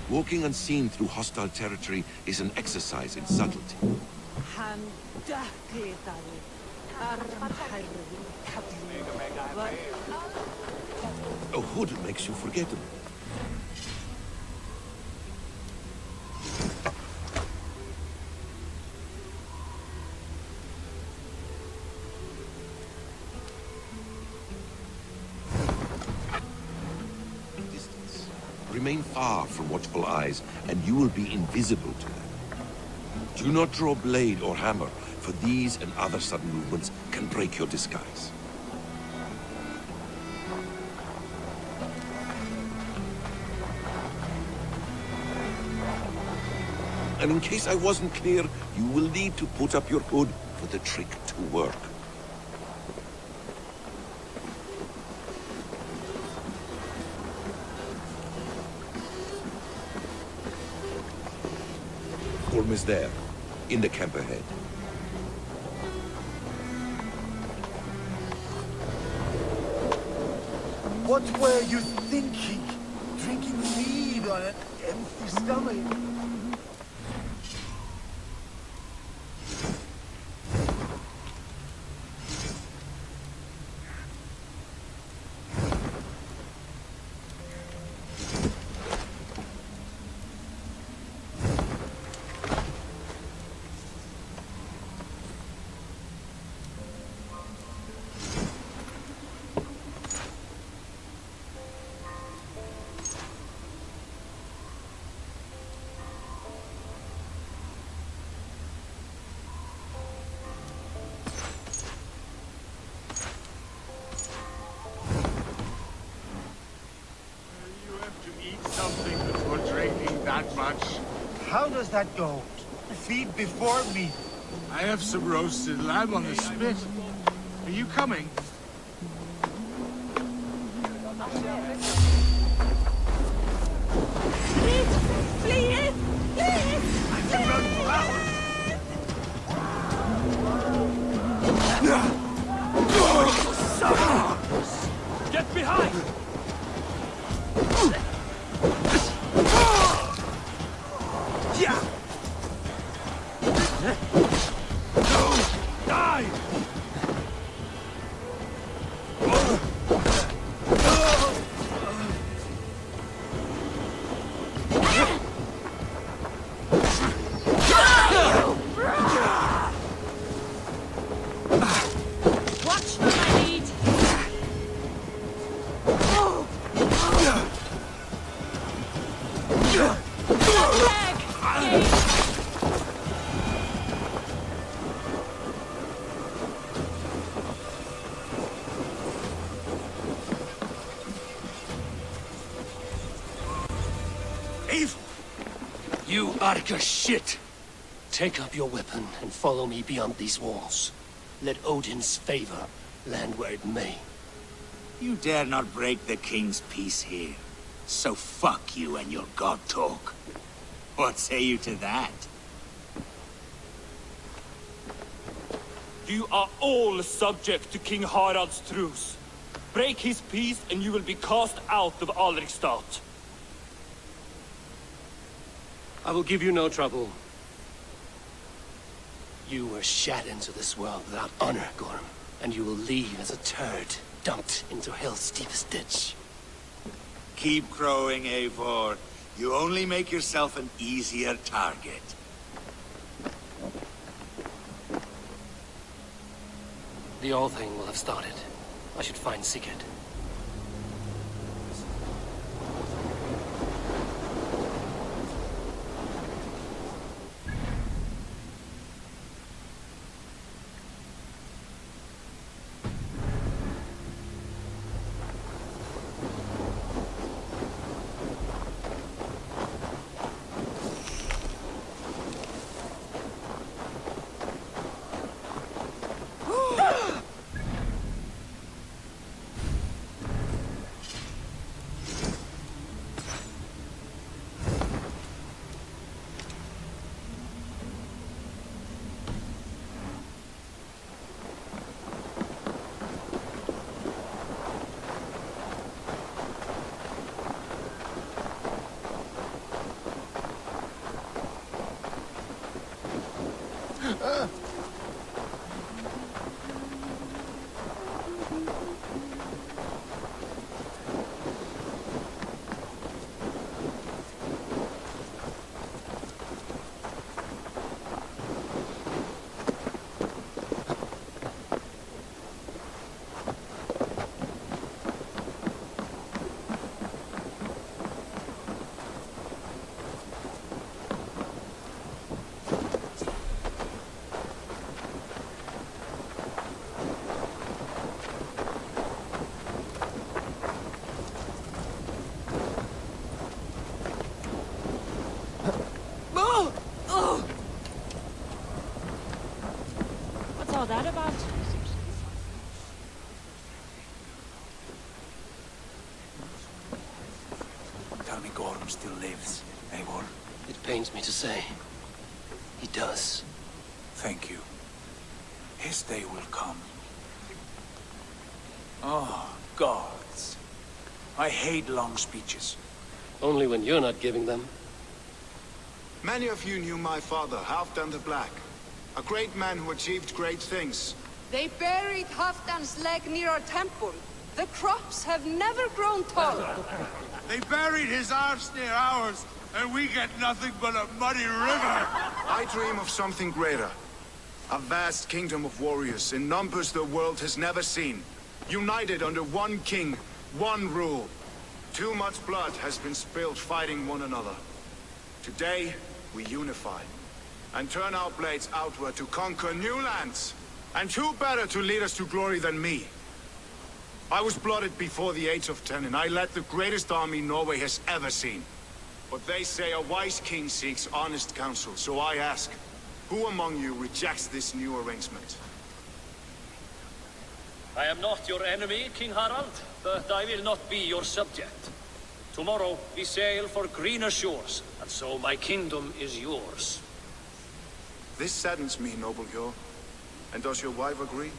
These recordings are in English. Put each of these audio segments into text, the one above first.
Walking unseen through hostile territory is an exercise in subtlety. A hood makes you forgettable. Remain far from watchful eyes, and you will be invisible to them. Do not draw blade or hammer, for these and other sudden movements can break your disguise. And in case I wasn't clear, you will need to put up your hood for the trick to work. Orm is there, in the camp ahead. What were you thinking? Drinking mead on an empty stomach? How does that go? Feed before meat. I have some roasted lamb on the spit. Are you coming? Please! Get behind! You Arca shit! Take up your weapon and follow me beyond these walls. Let Odin's favor land where it may. You dare not break the king's peace here. So fuck you and your god talk. What say you to that? You are all subject to King Harald's truce. Break his peace and you will be cast out of Alrikstad. I will give you no trouble. You were shat into this world without honor, Gorm, and you will leave as a turd dumped into hell's deepest ditch. Keep crowing, Eivor. You only make yourself an easier target. The All Thing will have started. I should find Sigurd. What's all that about? Tell me Gorm still lives, Eivor. It pains me to say. He does. Thank you. His day will come. Oh, gods. I hate long speeches. Only when you're not giving them. Many of you knew my father, Halfdan the Black. A great man who achieved great things. They buried Halfdan's leg near our temple. The crops have never grown tall. They buried his arse near ours, and we get nothing but a muddy river. I dream of something greater. A vast kingdom of warriors in numbers the world has never seen. United under one king, one rule. Too much blood has been spilled fighting one another. Today, we unify. And turn our blades outward to conquer new lands. And who better to lead us to glory than me? I was blooded before the age of 10, and I led the greatest army Norway has ever seen. But they say a wise king seeks honest counsel, so I ask, who among you rejects this new arrangement? I am not your enemy, King Harald, but I will not be your subject. Tomorrow we sail for greener shores, and so my kingdom is yours. This saddens me, noble Hjor. And does your wife agree?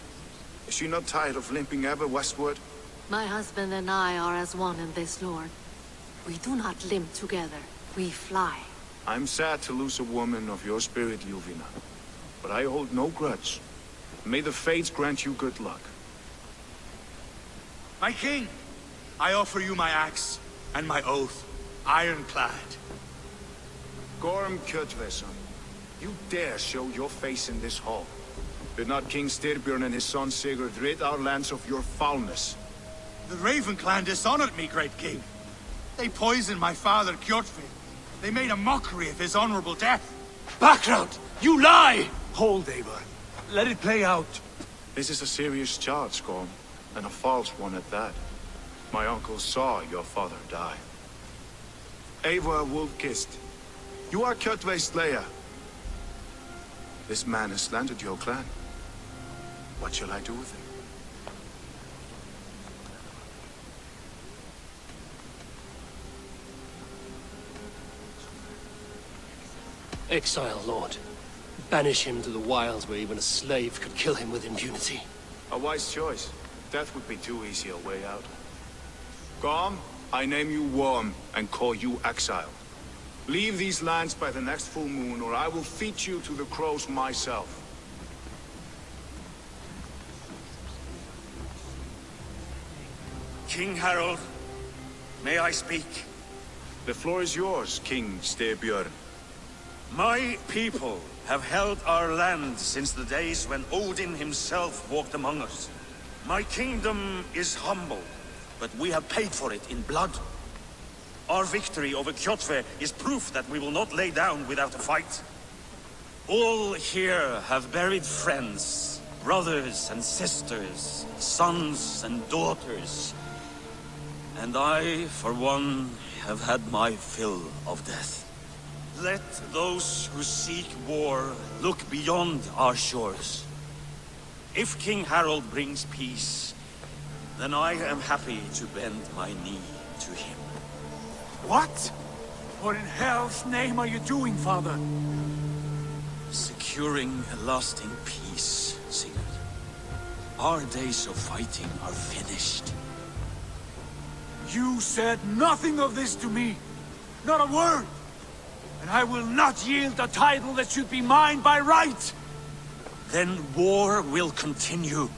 Is she not tired of limping ever westward? My husband and I are as one in this, Lord. We do not limp together. We fly. I'm sad to lose a woman of your spirit, Ljuvina. But I hold no grudge. May the fates grant you good luck. My king, I offer you my axe and my oath, ironclad. Gorm Kjotveson, you dare show your face in this hall. Did not King Styrbjörn and his son Sigurd rid our lands of your foulness? The Raven clan dishonored me, great king. They poisoned my father, Kjotve. They made a mockery of his honorable death. Background! You lie! Hold, Eivor. Let it play out. This is a serious charge, Gorm, and a false one at that. My uncle saw your father die. Eivor Wolf-Kissed, you are Kjotve's slayer. This man has slandered your clan. What shall I do with him? Exile, Lord. Banish him to the wilds where even a slave could kill him with impunity. A wise choice. Death would be too easy a way out. Gorm, I name you Worm and call you exile. Leave these lands by the next full moon, or I will feed you to the crows myself. King Harold, may I speak? The floor is yours, King Styrbjörn. My people have held our land since the days when Odin himself walked among us. My kingdom is humble, but we have paid for it in blood. Our victory over Kjotve is proof that we will not lay down without a fight. All here have buried friends, brothers and sisters, sons and daughters. And I, for one, have had my fill of death. Let those who seek war look beyond our shores. If King Harald brings peace, then I am happy to bend my knee to him. What? What in hell's name are you doing, father? Securing a lasting peace, Sigurd. Our days of fighting are finished. You said nothing of this to me. Not a word. And I will not yield a title that should be mine by right. Then war will continue.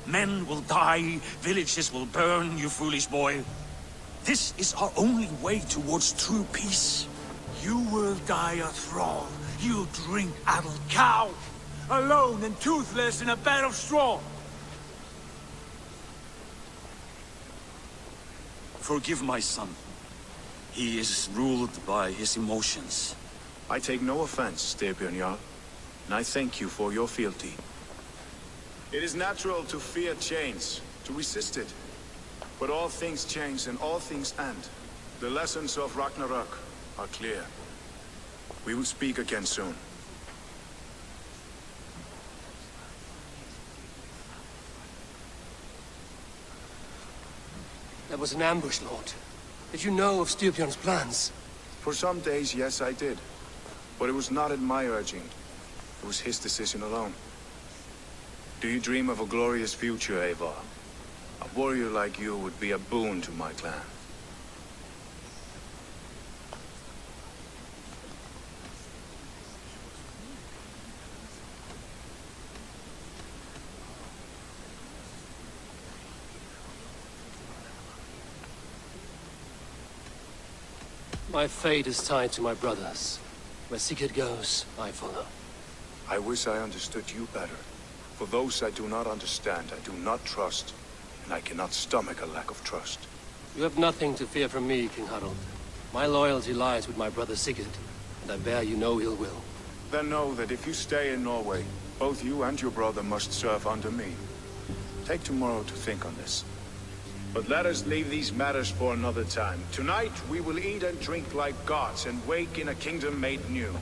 Men will die, villages will burn, you foolish boy. This is our only way towards true peace. You will die a thrall. You drink-addled cow. Alone and toothless in a bed of straw. Forgive my son. He is ruled by his emotions. I take no offense, Styrbjörn Jarl, and I thank you for your fealty. It is natural to fear change, to resist it. But all things change and all things end. The lessons of Ragnarok are clear. We will speak again soon. That was an ambush, Lord. Did you know of Styrbjörn's plans? For some days, yes, I did. But it was not at my urging. It was his decision alone. Do you dream of a glorious future, Eivor? A warrior like you would be a boon to my clan. My fate is tied to my brothers. Where Sigurd goes, I follow. I wish I understood you better. For those I do not understand, I do not trust, and I cannot stomach a lack of trust. You have nothing to fear from me, King Harald. My loyalty lies with my brother Sigurd, and I bear you no ill will. Then know that if you stay in Norway, both you and your brother must serve under me. Take tomorrow to think on this. But let us leave these matters for another time. Tonight, we will eat and drink like gods and wake in a kingdom made new.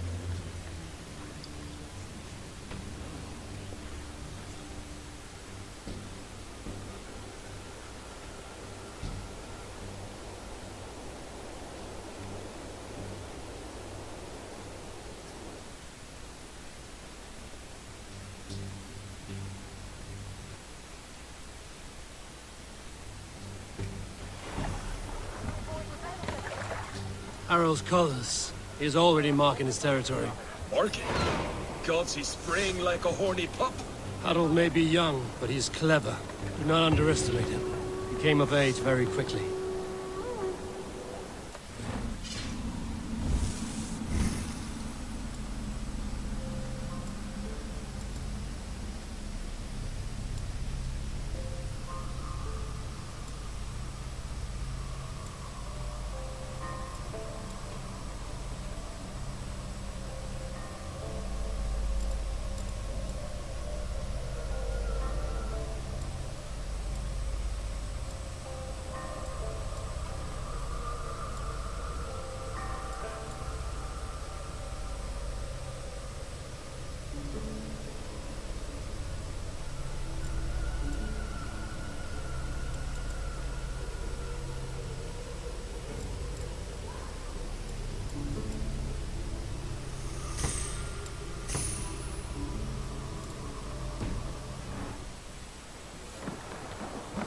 Harald's colors. He is already marking his territory. Marking? Gods, he's spraying like a horny pup. Harald may be young, but he's clever. Do not underestimate him. He came of age very quickly.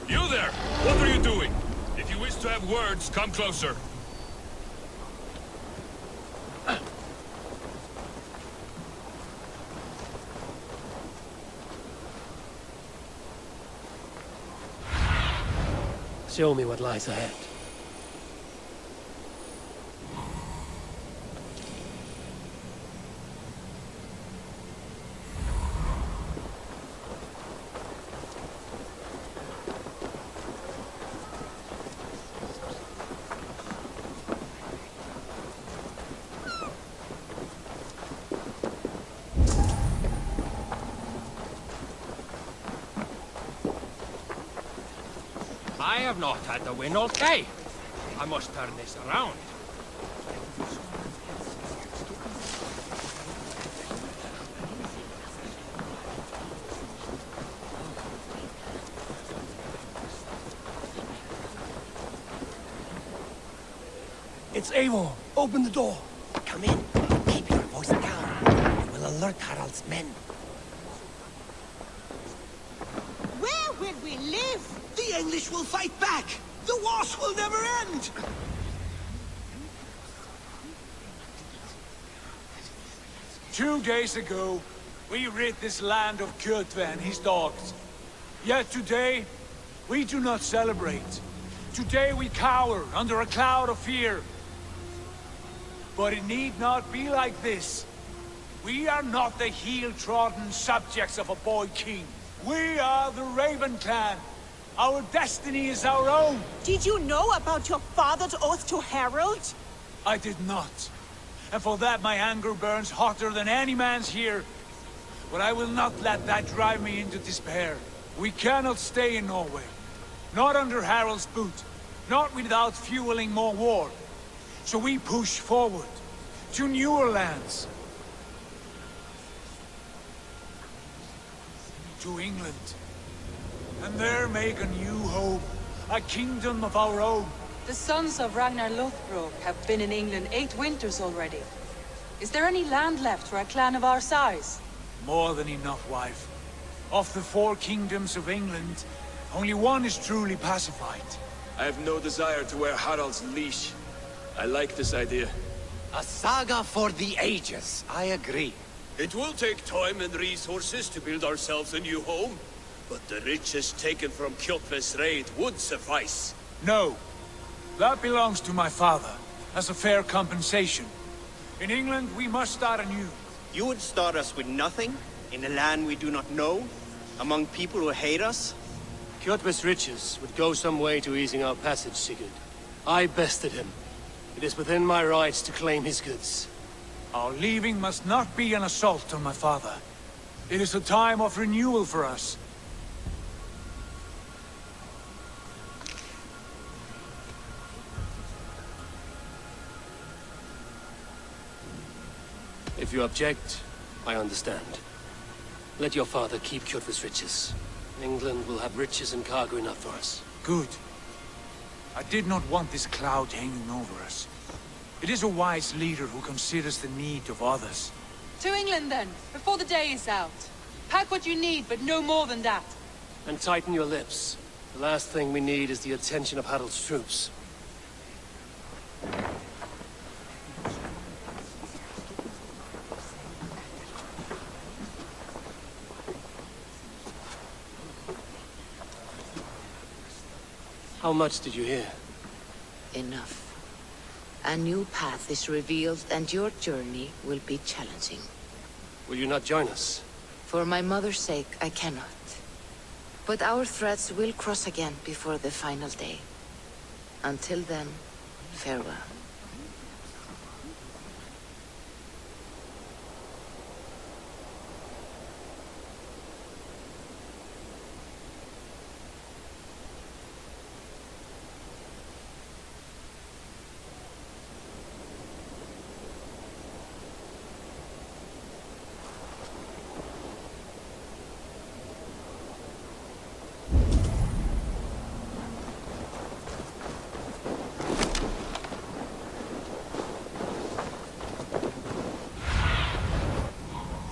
You there! What are you doing? If you wish to have words, come closer. Show me what lies ahead. I have not had the wind all day. I must turn this around. It's Eivor. Open the door. Come in. Keep your voice down. You will alert Harald's men. Where will we live? The English will fight back! The wars will never end! 2 days ago, we rid this land of Kjotve and his dogs. Yet today, we do not celebrate. Today we cower under a cloud of fear. But it need not be like this. We are not the heel-trodden subjects of a boy king. We are the Raven clan. Our destiny is our own. Did you know about your father's oath to Harald? I did not. And for that my anger burns hotter than any man's here. But I will not let that drive me into despair. We cannot stay in Norway. Not under Harald's boot. Not without fueling more war. So we push forward. To newer lands. To England. And there make a new home. A kingdom of our own. The sons of Ragnar Lothbrok have been in England 8 winters already. Is there any land left for a clan of our size? More than enough, wife. Of the 4 kingdoms of England, only one is truly pacified. I have no desire to wear Harald's leash. I like this idea. A saga for the ages, I agree. It will take time and resources to build ourselves a new home, but the riches taken from Kjotve's raid would suffice. No. That belongs to my father, as a fair compensation. In England, we must start anew. You would start us with nothing? In a land we do not know? Among people who hate us? Kjotve's riches would go some way to easing our passage, Sigurd. I bested him. It is within my rights to claim his goods. Our leaving must not be an assault on my father. It is a time of renewal for us. If you object, I understand. Let your father keep Kjotve's riches. England will have riches and cargo enough for us. Good. I did not want this cloud hanging over us. It is a wise leader who considers the need of others. To England then, before the day is out. Pack what you need, but no more than that. And tighten your lips. The last thing we need is the attention of Harald's troops. How much did you hear? Enough. A new path is revealed, and your journey will be challenging. Will you not join us? For my mother's sake, I cannot. But our threads will cross again before the final day. Until then, farewell.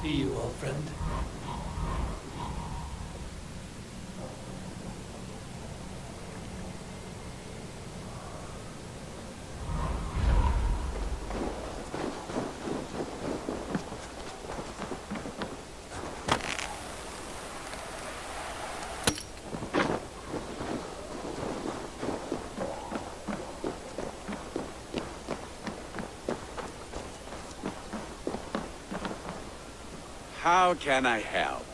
See you, old friend. How can I help?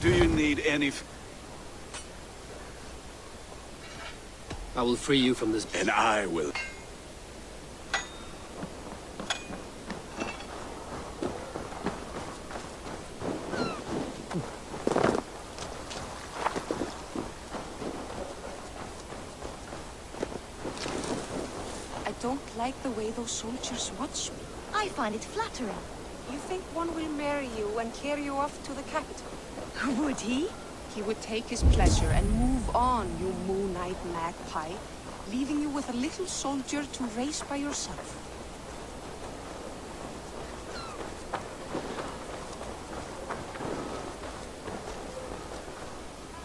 Do you need any... I will free you from this... And I will... don't like the way those soldiers watch me. I find it flattering. You think one will marry you and carry you off to the capital? Would he? He would take his pleasure and move on, you moon-eyed magpie, leaving you with a little soldier to raise by yourself.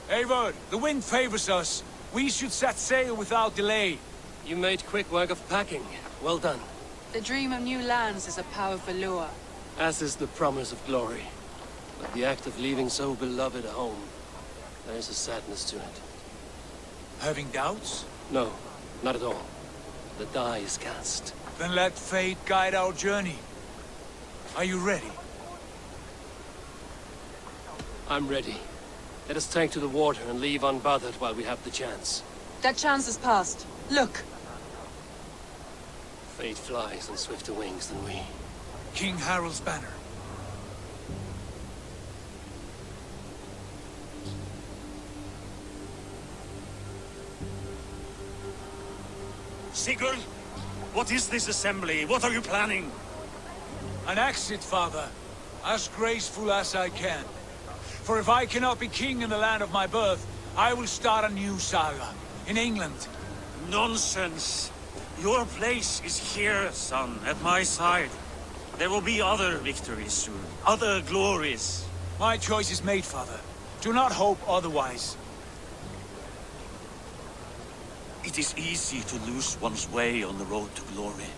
Eivor, the wind favors us. We should set sail without delay. You made quick work of packing. Well done. The dream of new lands is a powerful lure. As is the promise of glory. But the act of leaving so beloved a home, there is a sadness to it. Having doubts? No, not at all. The die is cast. Then let fate guide our journey. Are you ready? I'm ready. Let us take to the water and leave unbothered while we have the chance. That chance is past. Look! Fate flies on swifter wings than we. King Harald's banner. Sigurd, what is this assembly? What are you planning? An exit, father. As graceful as I can. For if I cannot be king in the land of my birth, I will start a new saga. In England. Nonsense. Your place is here, son, at my side. There will be other victories soon. Other glories. My choice is made, father. Do not hope otherwise. It is easy to lose one's way on the road to glory.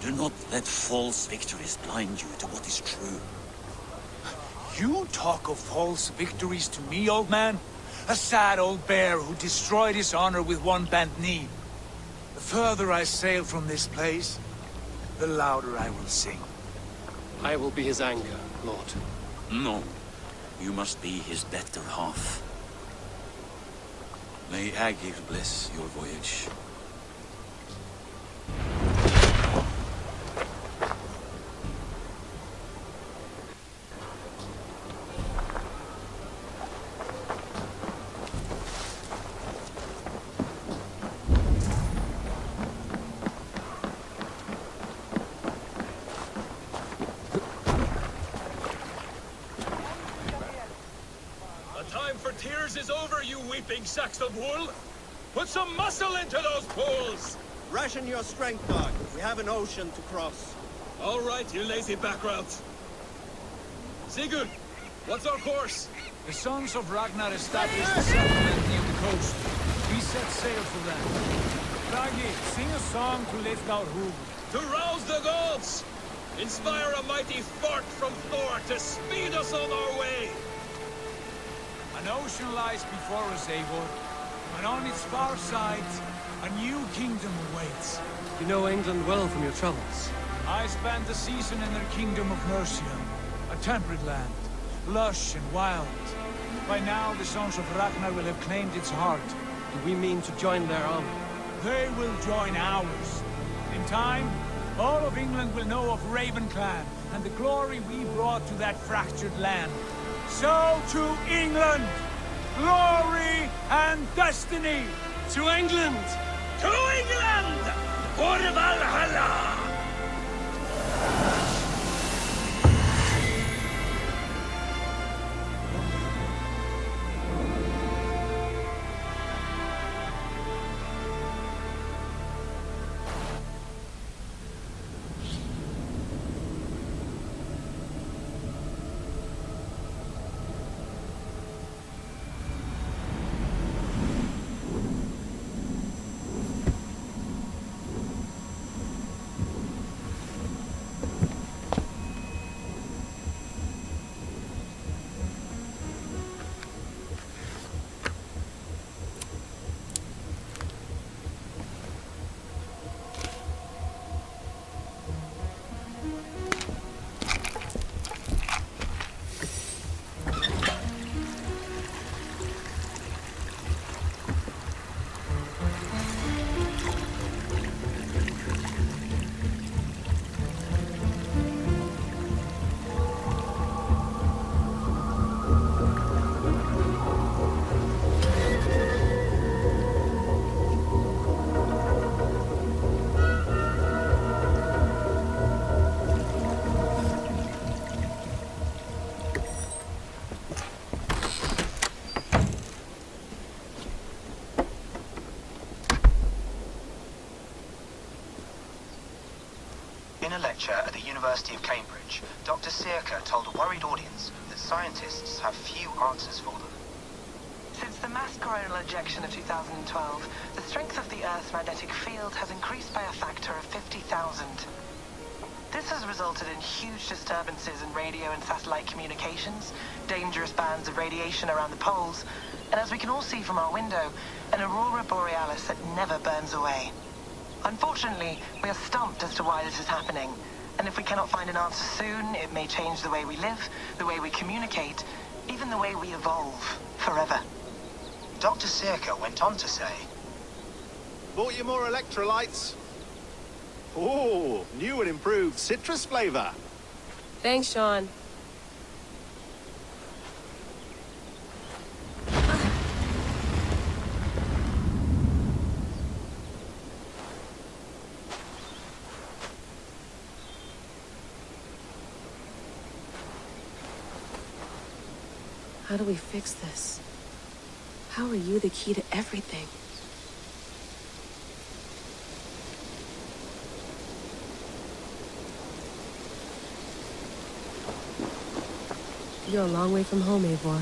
Do not let false victories blind you to what is true. You talk of false victories to me, old man? A sad old bear who destroyed his honor with one bent knee. The further I sail from this place, the louder I will sing. I will be his anger, Lord. No. You must be his better half. May Agir bless your voyage. Is over, you weeping sacks of wool! Put some muscle into those pools! Ration your strength, dog. We have an ocean to cross. All right, you lazy backroutes. Sigurd, what's our course? The sons of Ragnar established a settlement near the coast. We set sail for them. Ragi, sing a song to lift our hoof. To rouse the gods! Inspire a mighty fart from Thor to speed us on our way! An ocean lies before us, Eivor, and on its far side, a new kingdom awaits. You know England well from your travels. I spent a season in their kingdom of Mercia, a temperate land, lush and wild. By now, the sons of Ragnar will have claimed its heart. Do we mean to join their army? They will join ours. In time, all of England will know of Raven Clan and the glory we brought to that fractured land. So to England! Glory and destiny! To England! To England! For Valhalla! In a lecture at the University of Cambridge, Dr. Circa told a worried audience that scientists have few answers for them. Since the mass coronal ejection of 2012, the strength of the Earth's magnetic field has increased by a factor of 50,000. This has resulted in huge disturbances in radio and satellite communications, dangerous bands of radiation around the poles, and as we can all see from our window, an aurora borealis that never burns away. Unfortunately, we are stumped as to why this is happening, and if we cannot find an answer soon, it may change the way we live, the way we communicate, even the way we evolve, forever. Dr. Circa went on to say, Bought you more electrolytes? Oh, new and improved citrus flavor. Thanks, Sean. How do we fix this? How are you the key to everything? You're a long way from home, Eivor.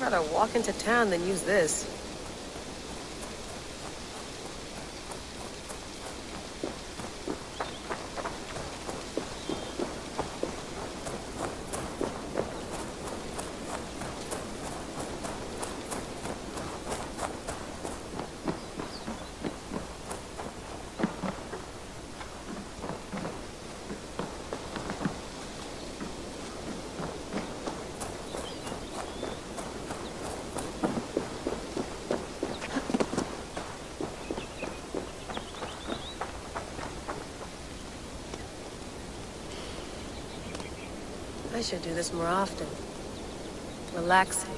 I'd rather walk into town than use this. I should do this more often. Relaxing.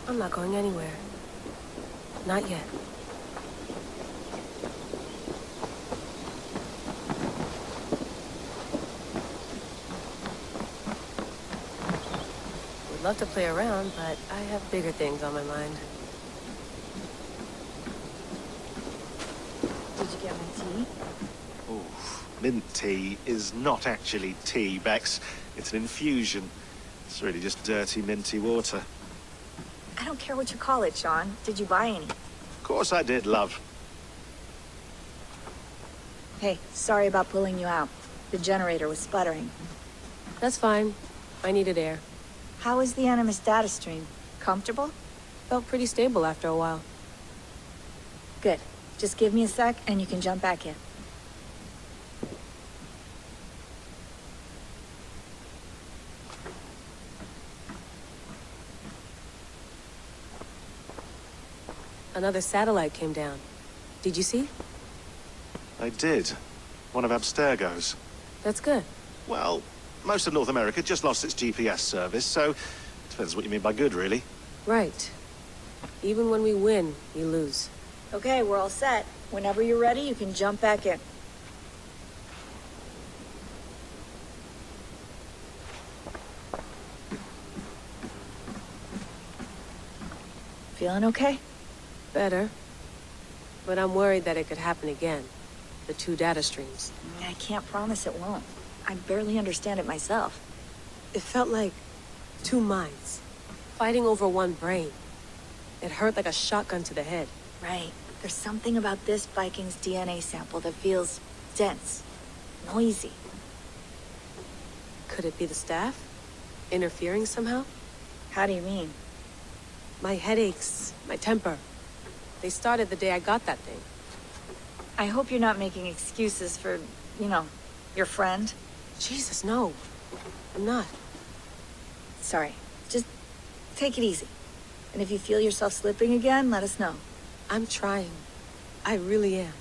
I'm not going anywhere. Not yet. Would love to play around, but I have bigger things on my mind. Mint tea is not actually tea, Bex. It's an infusion. It's really just dirty, minty water. I don't care what you call it, Sean. Did you buy any? Of course I did, love. Hey, sorry about pulling you out. The generator was sputtering. That's fine. I needed air. How was the Animus data stream? Comfortable? Felt pretty stable after a while. Good. Just give me a sec and you can jump back in. Another satellite came down. Did you see? I did. One of Abstergo's. That's good. Well, most of North America just lost its GPS service, so depends what you mean by good, really. Right. Even when we win, we lose. Okay, we're all set. Whenever you're ready, you can jump back in. Feeling okay? Better. But I'm worried that it could happen again. The two data streams. I can't promise it won't. I barely understand it myself. It felt like two minds, fighting over one brain. It hurt like a shotgun to the head. Right. There's something about this Viking's DNA sample that feels dense, noisy. Could it be the staff? Interfering somehow? How do you mean? My headaches, my temper. They started the day I got that thing. I hope you're not making excuses for, you know, your friend. Jesus, no. I'm not. Sorry. Just take it easy. And if you feel yourself slipping again, let us know. I'm trying. I really am.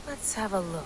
Let's have a look.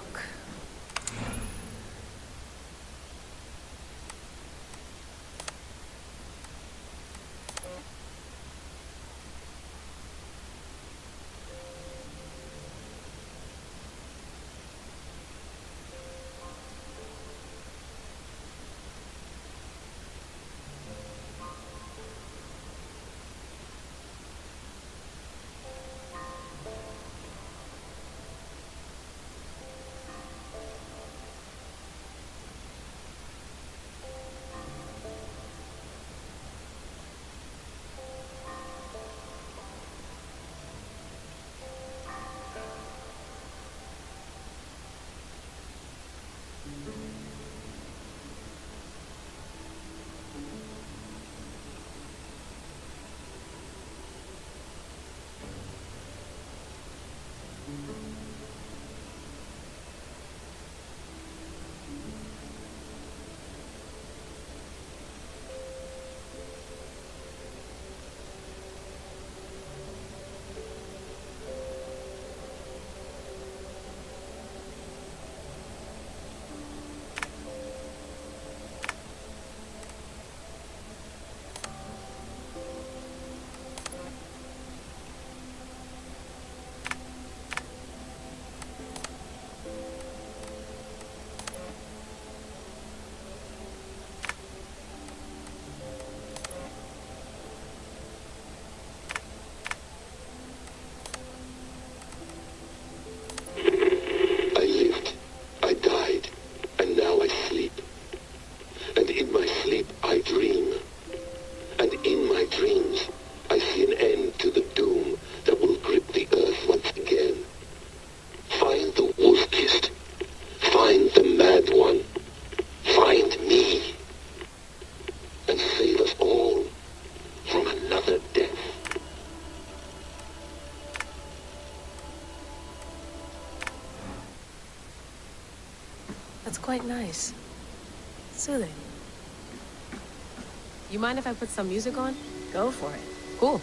That's quite nice. Soothing. You mind if I put some music on? Go for it. Cool.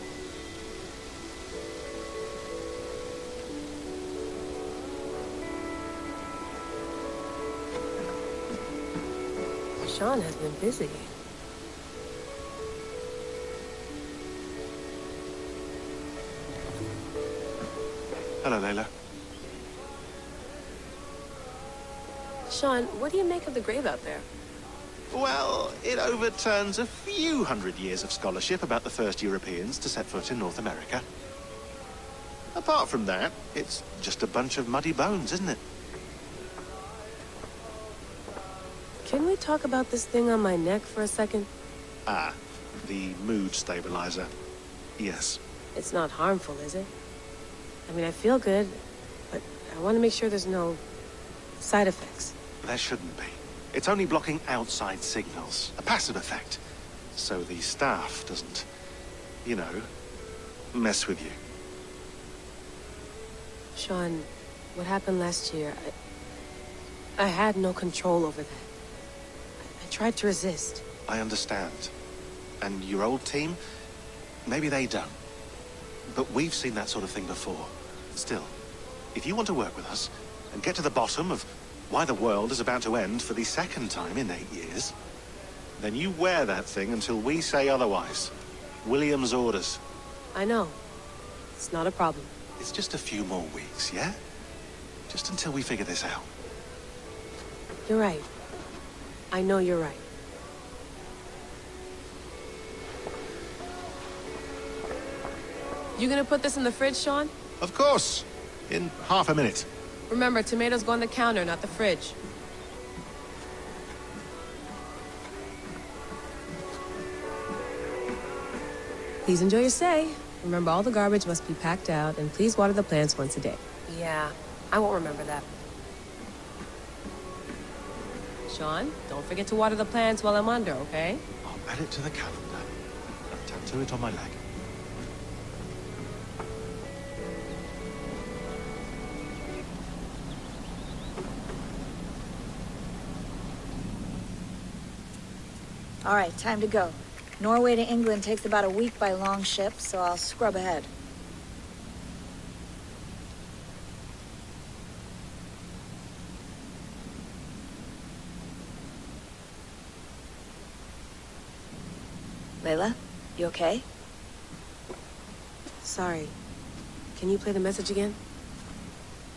Sean has been busy. Hello, Layla. Sean, what do you make of the grave out there? Well, it overturns a few hundred years of scholarship about the first Europeans to set foot in North America. Apart from that, it's just a bunch of muddy bones, isn't it? Can we talk about this thing on my neck for a second? Ah, the mood stabilizer. Yes. It's not harmful, is it? I mean, I feel good, but I want to make sure there's no side effects. There shouldn't be. It's only blocking outside signals, a passive effect. So the staff doesn't, you know, mess with you. Sean, what happened last year, I had no control over that. I tried to resist. I understand. And your old team, maybe they don't. But we've seen that sort of thing before. Still, if you want to work with us and get to the bottom of why the world is about to end for the second time in 8 years, then you wear that thing until we say otherwise. William's orders. I know. It's not a problem. It's just a few more weeks, yeah? Just until we figure this out. You're right. I know you're right. You gonna put this in the fridge, Sean? Of course. In half a minute. Remember, tomatoes go on the counter, not the fridge. Please enjoy your stay. Remember, all the garbage must be packed out, and please water the plants once a day. Yeah, I won't remember that. Sean, don't forget to water the plants while I'm under, okay? I'll add it to the calendar. I'll tattoo it on my leg. All right, time to go. Norway to England takes about a week by long ship, so I'll scrub ahead. Layla, you okay? Sorry. Can you play the message again?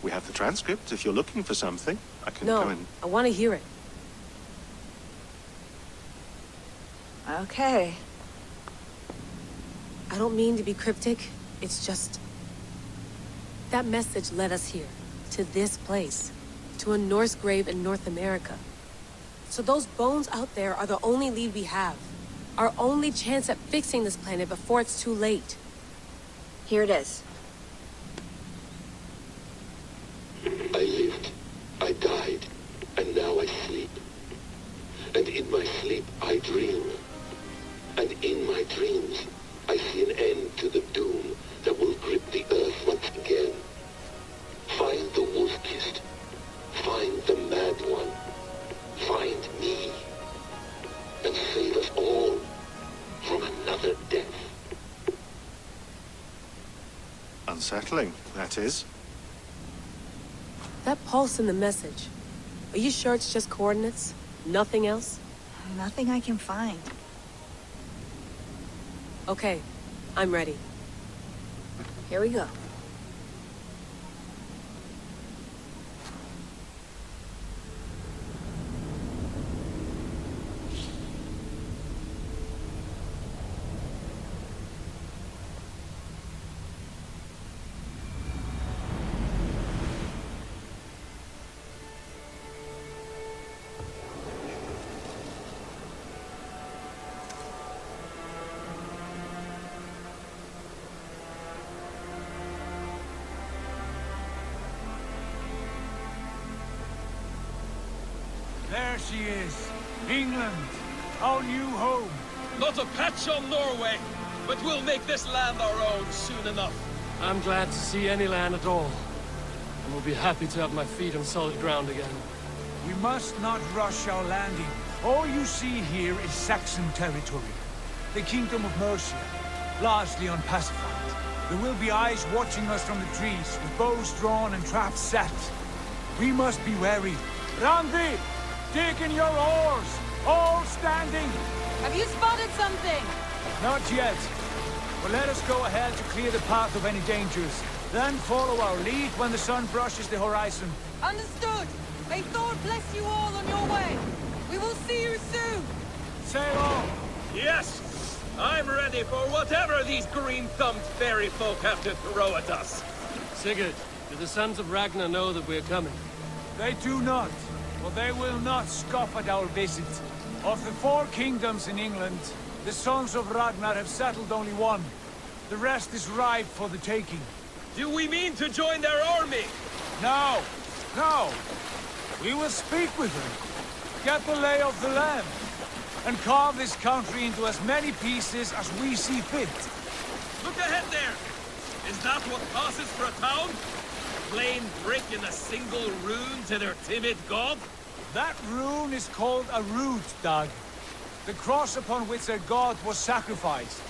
We have the transcript. If you're looking for something, I can go and... I want to hear it. Okay. I don't mean to be cryptic. It's just... that message led us here. To this place. To a Norse grave in North America. So those bones out there are the only lead we have. Our only chance at fixing this planet before it's too late. Here it is. I lived, I died, and now I sleep. And in my sleep I dream. And in my dreams I see an end to the doom that will grip the earth once again. Find the wolf-kissed. Find the mad one. Find me. And save us all from another death. Unsettling, that is. That pulse in the message. Are you sure it's just coordinates? Nothing else? Nothing I can find. Okay, I'm ready. Here we go. There she is. England, our new home. Not a patch on Norway, but we'll make this land our own soon enough. I'm glad to see any land at all. And will be happy to have my feet on solid ground again. We must not rush our landing. All you see here is Saxon territory. The Kingdom of Mercia, largely unpacified. There will be eyes watching us from the trees, with bows drawn and traps set. We must be wary. Randi! Dig in your oars! All standing! Have you spotted something? Not yet. But let us go ahead to clear the path of any dangers. Then follow our lead when the sun brushes the horizon. Understood. May Thor bless you all on your way. We will see you soon. Sail on! Yes! I'm ready for whatever these green-thumbed fairy folk have to throw at us. Sigurd, do the sons of Ragnar know that we're coming? They do not. But they will not scoff at our visit. Of the 4 kingdoms in England, the sons of Ragnar have settled only one. The rest is ripe for the taking. Do we mean to join their army? No! No! We will speak with them, get the lay of the land, and carve this country into as many pieces as we see fit. Look ahead there! Is that what passes for a town? Plain brick in a single rune to their timid god? That rune is called a root, Doug. The cross upon which their god was sacrificed.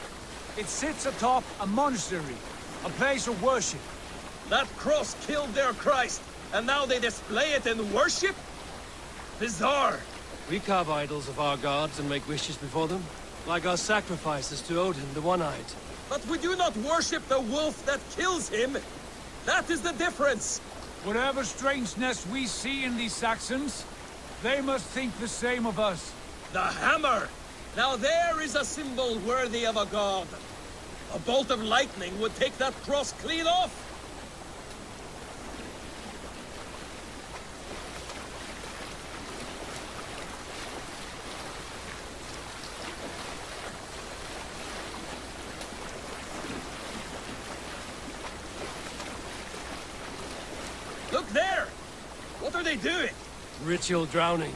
It sits atop a monastery, a place of worship. That cross killed their Christ, and now they display it in worship? Bizarre. We carve idols of our gods and make wishes before them, like our sacrifices to Odin, the One-Eyed. But we do not worship the wolf that kills him. That is the difference. Whatever strangeness we see in these Saxons, they must think the same of us. The hammer! Now there is a symbol worthy of a god. A bolt of lightning would take that cross clean off. Look there! What are they doing? Ritual drowning.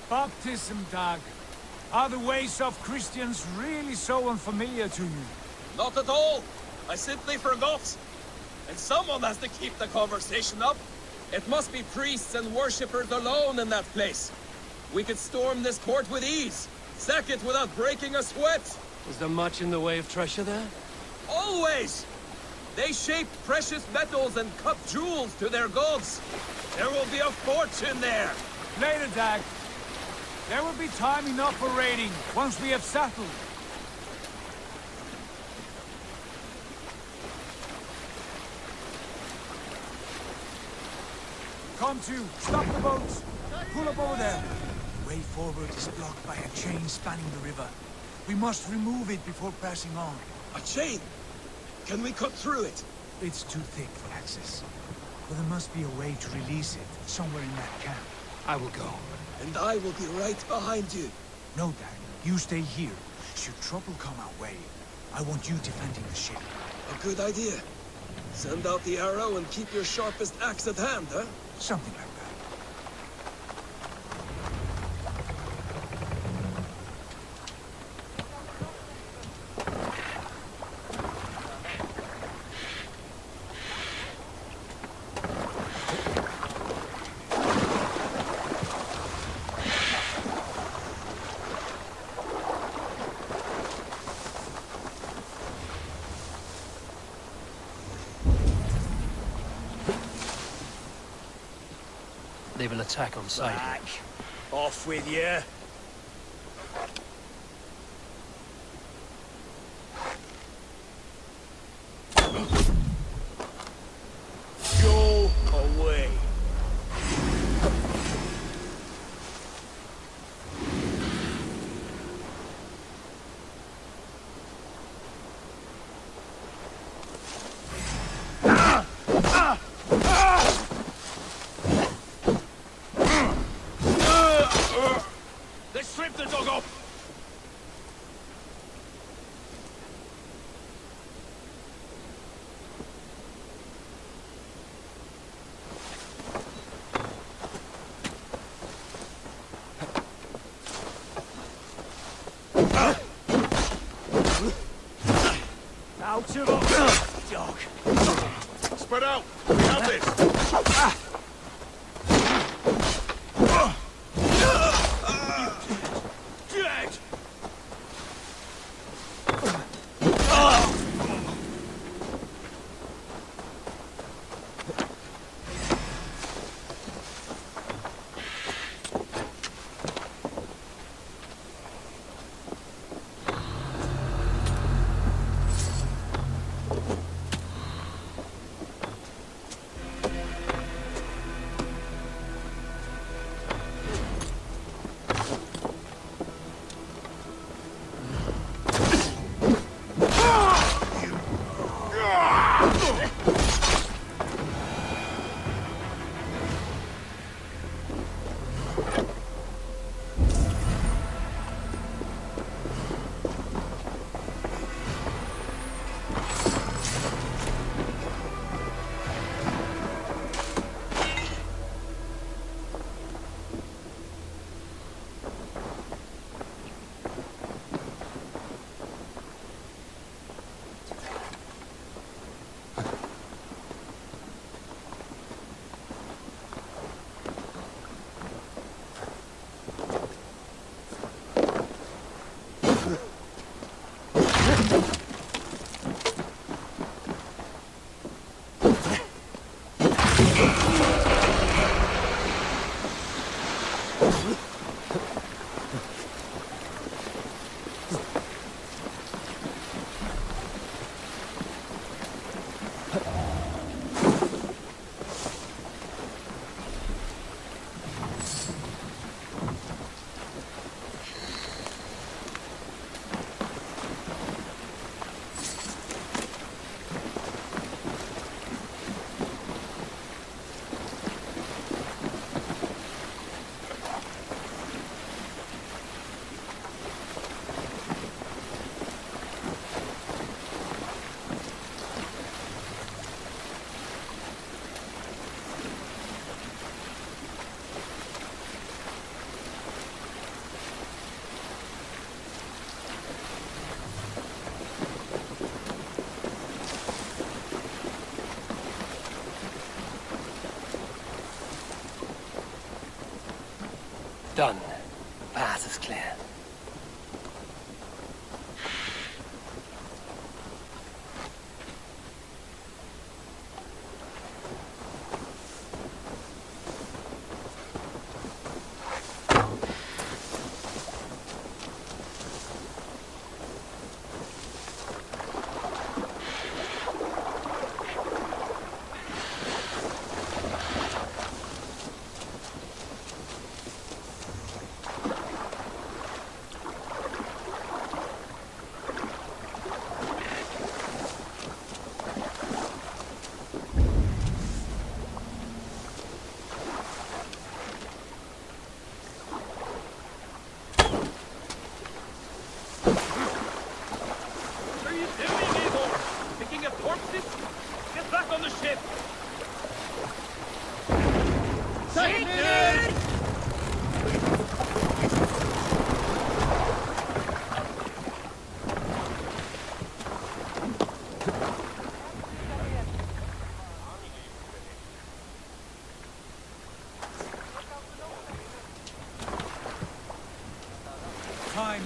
Baptism, Dag. Are the ways of Christians really so unfamiliar to you? Not at all. I simply forgot. And someone has to keep the conversation up. It must be priests and worshippers alone in that place. We could storm this court with ease. Sack it without breaking a sweat! Is there much in the way of treasure there? Always! They shape precious metals and cut jewels to their gods. There will be a fortune there! Later, Dag. There will be time enough for raiding once we have settled. Come to, stop the boats. Pull up over there. The way forward is blocked by a chain spanning the river. We must remove it before passing on. A chain? Can we cut through it? It's too thick for access. But there must be a way to release it somewhere in that camp. I will go. And I will be right behind you. No, Dad. You stay here. Should trouble come our way, I want you defending the ship. A good idea. Send out the arrow and keep your sharpest axe at hand, huh? Something like that. They will attack on sight. Back. Off with you. Go away. Strip the dog off! Out of it, dog. Spread out! We have this! Done. The path is clear.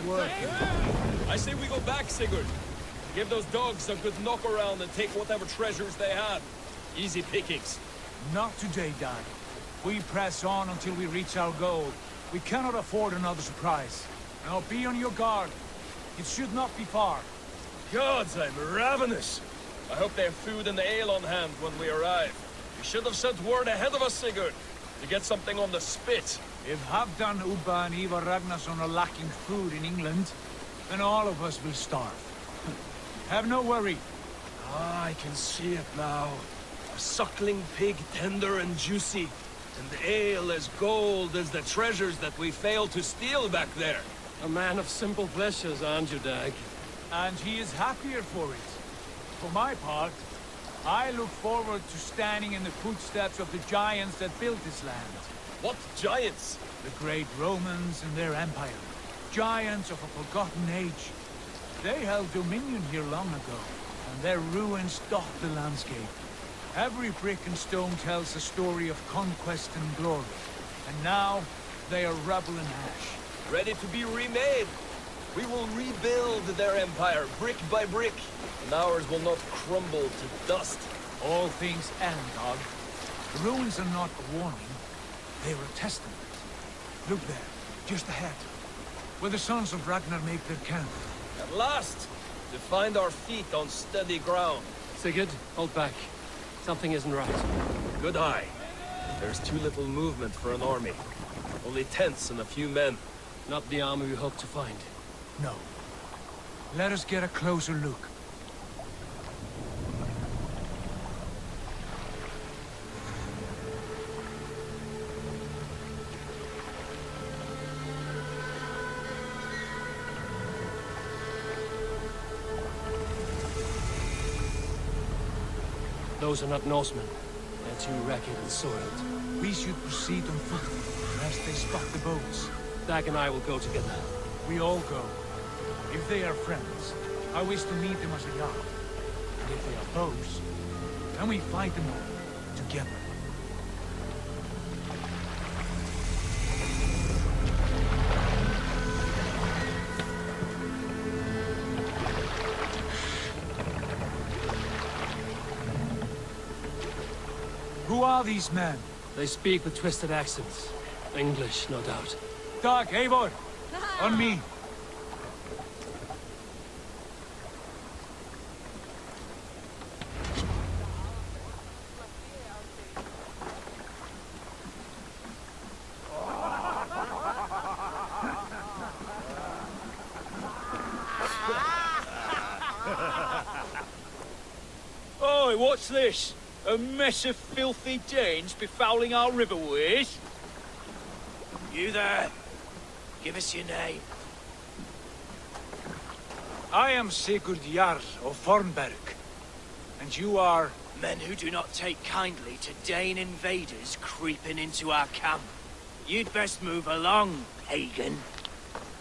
work. I say we go back, Sigurd. Give those dogs a good knock around and take whatever treasures they have. Easy pickings. Not today, Dad. We press on until we reach our goal. We cannot afford another surprise. Now be on your guard. It should not be far. Gods, I'm ravenous. I hope they have food and ale on hand when we arrive. You should have sent word ahead of us, Sigurd, to get something on the spit. If Halfdan, Ubba and Ivar Ragnarsson are lacking food in England, then all of us will starve. Have no worry. Ah, I can see it now. A suckling pig, tender and juicy. And ale as gold as the treasures that we failed to steal back there. A man of simple pleasures, aren't you, Dag? And he is happier for it. For my part, I look forward to standing in the footsteps of the giants that built this land. What giants? The great Romans and their empire. Giants of a forgotten age. They held dominion here long ago, and their ruins dot the landscape. Every brick and stone tells a story of conquest and glory. And now, they are rubble and ash. Ready to be remade. We will rebuild their empire, brick by brick, and ours will not crumble to dust. All things end, Dog. The ruins are not a warning, they are a testament. Look there, just ahead, where the sons of Ragnar make their camp. At last, to find our feet on steady ground. Sigurd, hold back. Something isn't right. Good eye. There's too little movement for an army. Only tents and a few men. Not the army we hope to find. No. Let us get a closer look. Those are not Norsemen. They're too ragged and soiled. We should proceed on foot, lest they spot the boats. Dag and I will go together. We all go. If they are friends, I wish to meet them as a yard. And if they are foes, then we fight them all, together. Who are these men? They speak with twisted accents. English, no doubt. Dag, Eivor! On me! Oi, what's this? A mess of filthy Danes befouling our riverways? You there? Give us your name. I am Sigurd Jarl of Fornberg. And you are... Men who do not take kindly to Dane invaders creeping into our camp. You'd best move along, pagan.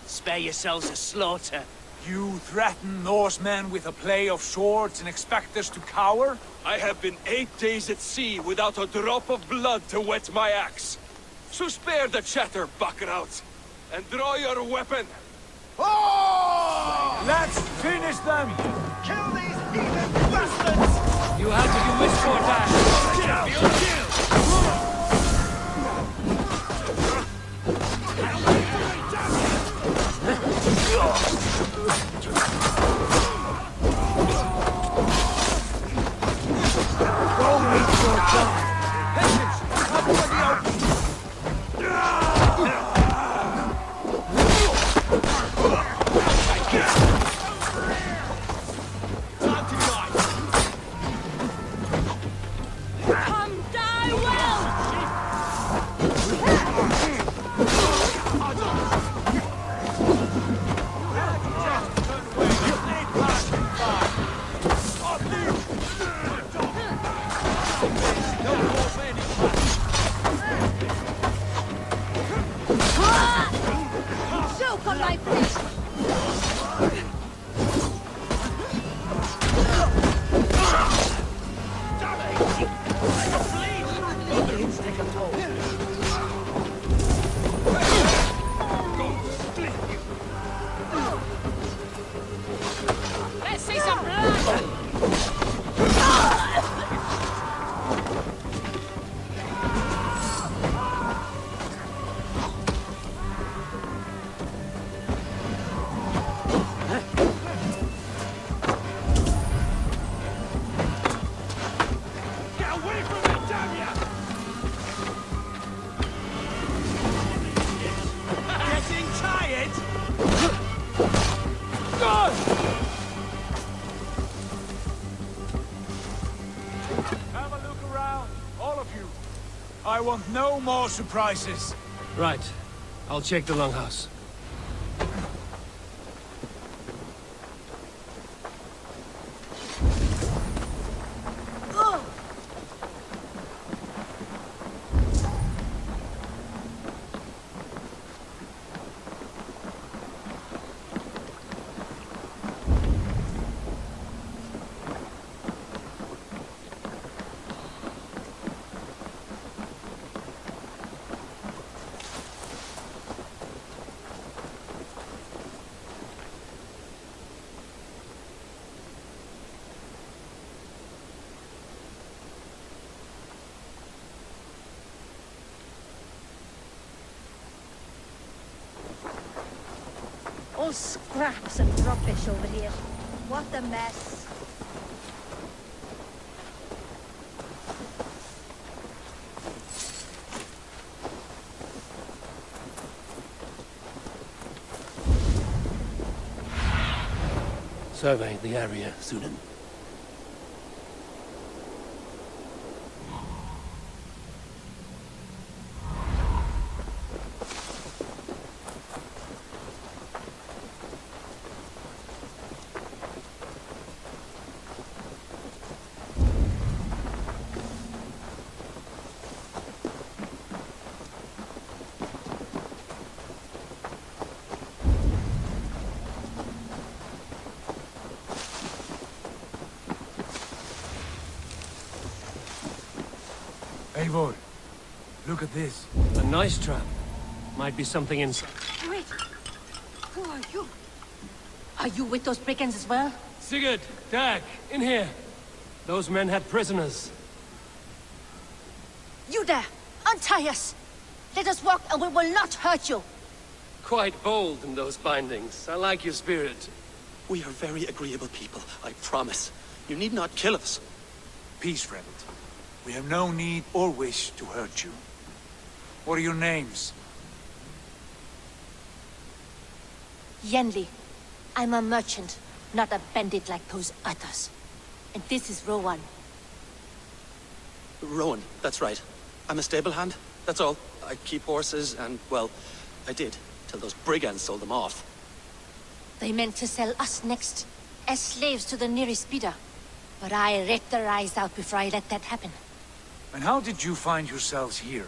Spare yourselves a slaughter. You threaten Norsemen with a play of swords and expect us to cower? I have been 8 days at sea without a drop of blood to wet my axe. So spare the chatter, buckrouts, and draw your weapon. Oh! Let's finish them! Kill these heathen bastards! You have to do this for that. away from it, damn ya! Getting tired? God! Have a look around, all of you. I want no more surprises. Right. I'll check the longhouse. All scraps and rubbish over here. What a mess. Survey the area, Sudan. Eivor, look at this. A nice trap. Might be something inside. Wait! Who are you? Are you with those brigands as well? Sigurd, Dag, in here. Those men had prisoners. You there! Untie us! Let us walk and we will not hurt you! Quite bold in those bindings. I like your spirit. We are very agreeable people, I promise. You need not kill us. Peace, friend. We have no need or wish to hurt you. What are your names? Yenli. I'm a merchant, not a bandit like those others. And this is Rowan. Rowan, that's right. I'm a stable hand, that's all. I keep horses and, well, I did, till those brigands sold them off. They meant to sell us next, as slaves to the nearest bidder. But I ripped their eyes out before I let that happen. And how did you find yourselves here?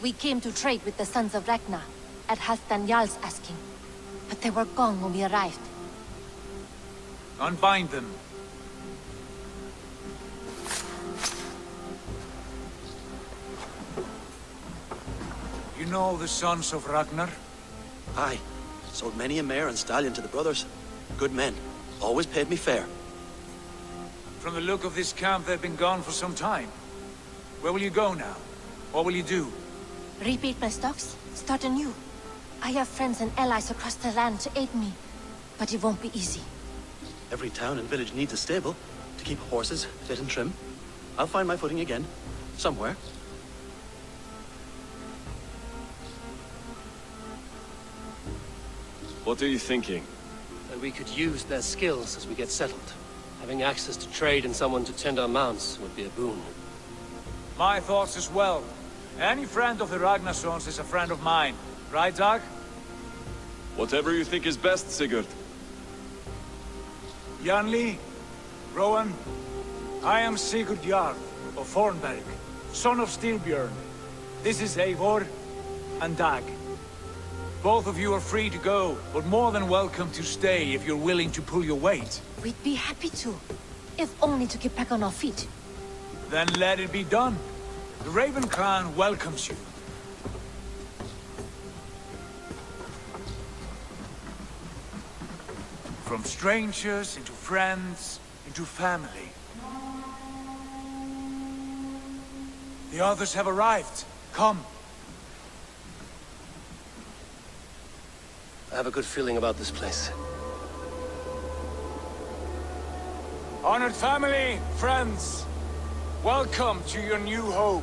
We came to trade with the Sons of Ragnar, at Halfdan Jarl's asking. But they were gone when we arrived. Unbind them. You know the Sons of Ragnar? Aye. Sold many a mare and stallion to the brothers. Good men. Always paid me fair. From the look of this camp, they've been gone for some time. Where will you go now? What will you do? Repeat my stocks, start anew. I have friends and allies across the land to aid me. But it won't be easy. Every town and village needs a stable to keep horses fit and trim. I'll find my footing again. Somewhere. What are you thinking? That we could use their skills as we get settled. Having access to trade and someone to tend our mounts would be a boon. My thoughts as well. Any friend of the Ragnarsons is a friend of mine. Right, Dag? Whatever you think is best, Sigurd. Janli, Rowan, I am Sigurd Jarl of Fornberg, son of Stilbjörn. This is Eivor and Dag. Both of you are free to go, but more than welcome to stay if you're willing to pull your weight. We'd be happy to, if only to get back on our feet. Then let it be done. The Raven clan welcomes you. From strangers, into friends, into family. The others have arrived. Come. I have a good feeling about this place. Honored family, friends. Welcome to your new home.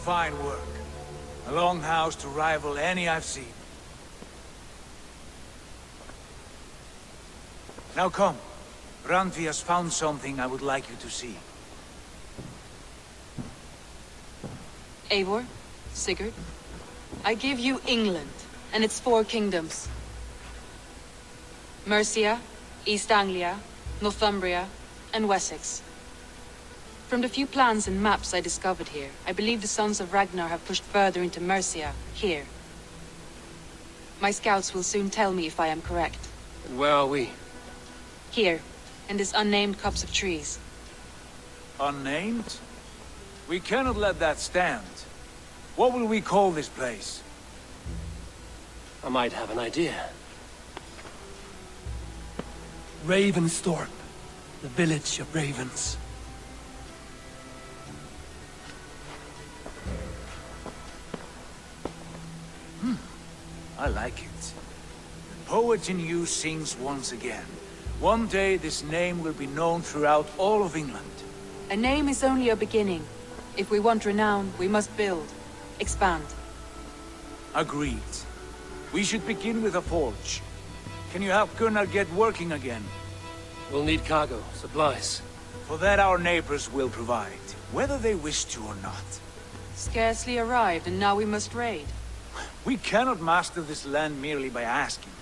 Fine work. A longhouse to rival any I've seen. Now come. Randvi has found something I would like you to see. Eivor, Sigurd, I give you England and its 4 kingdoms. Mercia, East Anglia, Northumbria, and Wessex. From the few plans and maps I discovered here, I believe the Sons of Ragnar have pushed further into Mercia, here. My scouts will soon tell me if I am correct. And where are we? Here, in this unnamed copse of trees. Unnamed? We cannot let that stand. What will we call this place? I might have an idea. Ravensthorpe, the village of ravens. I like it. The poet in you sings once again. One day this name will be known throughout all of England. A name is only a beginning. If we want renown, we must build. Expand. Agreed. We should begin with a forge. Can you help Gunnar get working again? We'll need cargo, supplies. For that our neighbors will provide, whether they wish to or not. Scarcely arrived, and now we must raid. We cannot master this land merely by asking.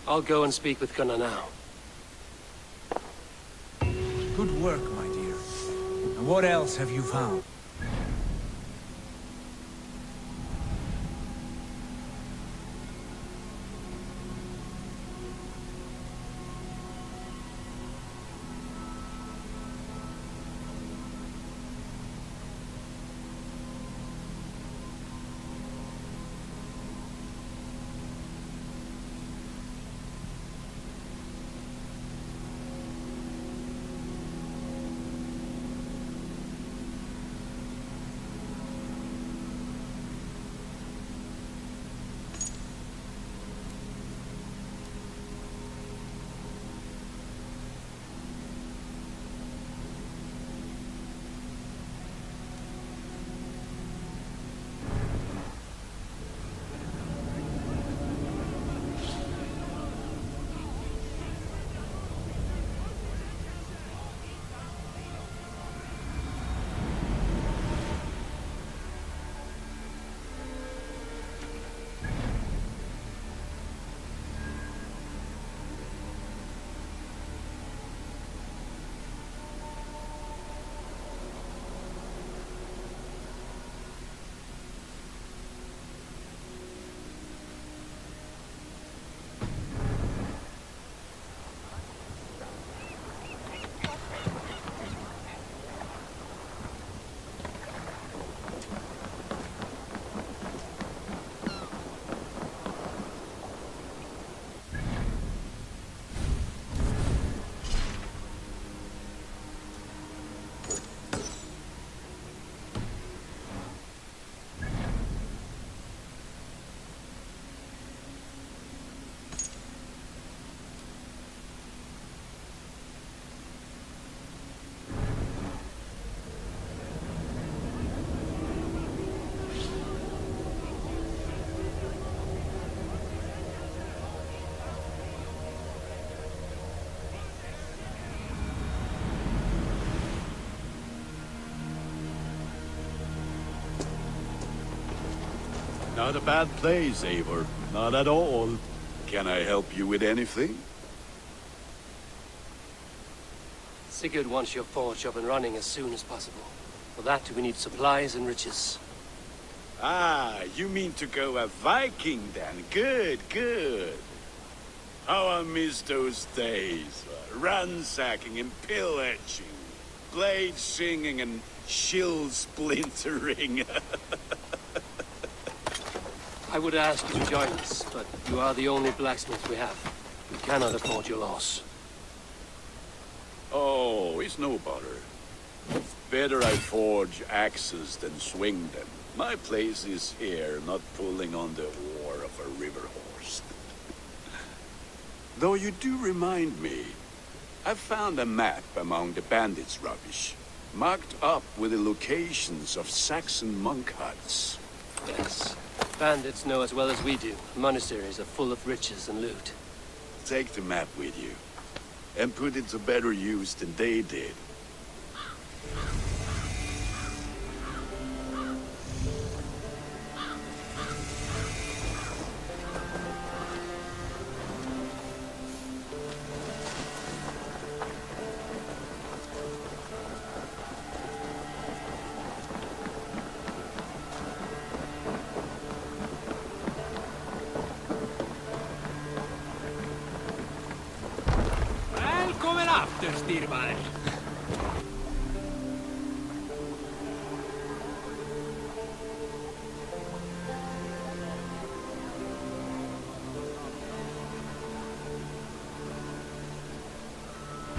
I'll go and speak with Gunnar now. Good work, my dear. And what else have you found? Not a bad place, Eivor. Not at all. Can I help you with anything? Sigurd wants your forge up and running as soon as possible. For that, we need supplies and riches. Ah, you mean to go a Viking then? Good, good. How I miss those days. Ransacking and pillaging. Blade singing and shield splintering. I would ask you to join us, but you are the only blacksmith we have. We cannot afford your loss. Oh, it's no bother. Better I forge axes than swing them. My place is here, not pulling on the oar of a river horse. Though you do remind me, I found a map among the bandits' rubbish, marked up with the locations of Saxon monk huts. Yes. Bandits know as well as we do. Monasteries are full of riches and loot. Take the map with you, and put it to better use than they did. Välkommen after, styrman.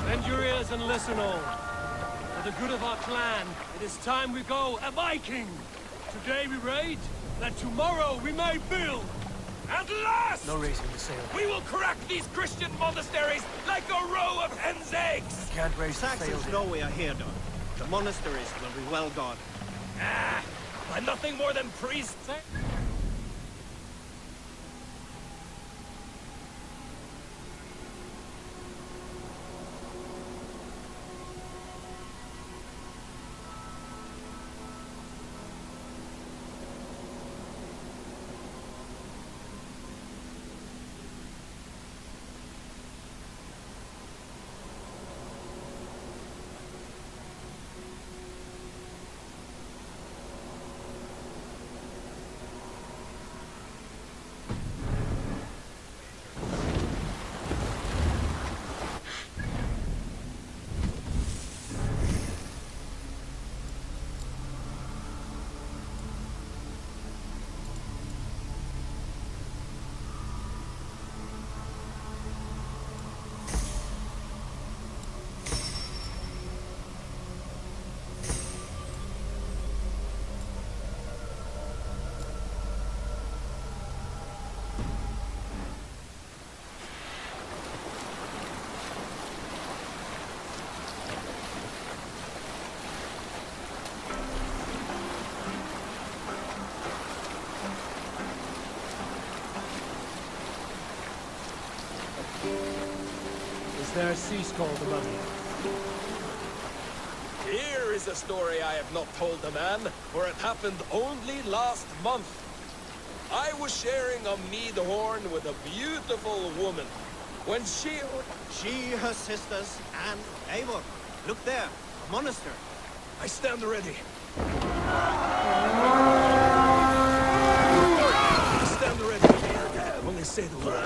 Bend your ears and listen all. For the good of our clan, it is time we go a Viking. Today we raid, that tomorrow we may build. At last! No reason to sail. We will crack these Christian monasteries like a row of hen's eggs! Can't raise the Saxons sail. know we are here, Don. The monasteries will be well guarded. Ah, I'm nothing more than priests. Is there a sea scald among you? Here is a story I have not told a man, for it happened only last month. I was sharing a mead horn with a beautiful woman. When she, her sisters, and Eivor. Look there, a monastery. I stand ready. Stand ready. Only say the word.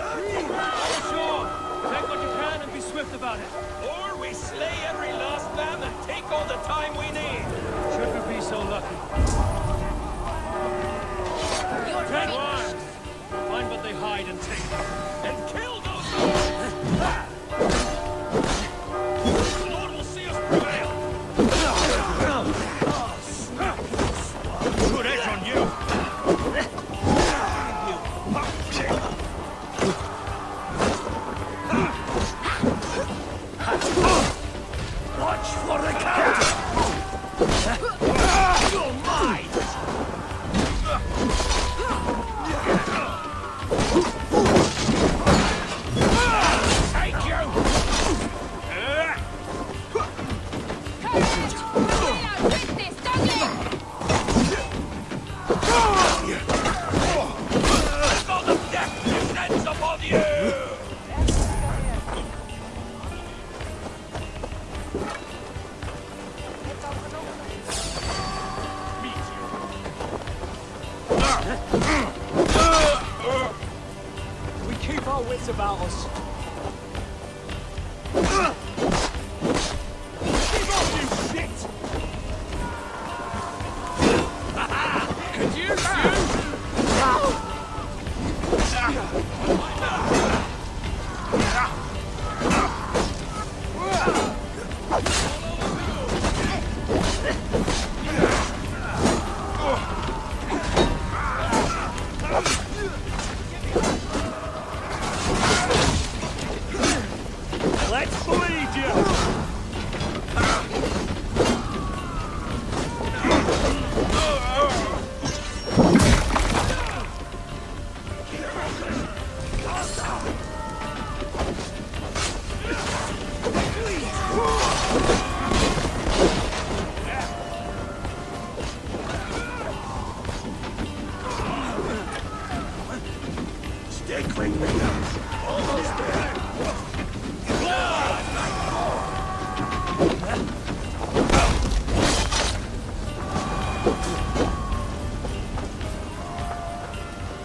Sure! Take what you can and be swift about it. Or we slay every last man and take all the time we need. Should we be so lucky? Take one! Find what they hide and take it. And kill those The Lord will see us prevail. Good edge on you. We keep our wits about us. Keep off, you shit! Could you Let's bleed you! Stay quick, almost there.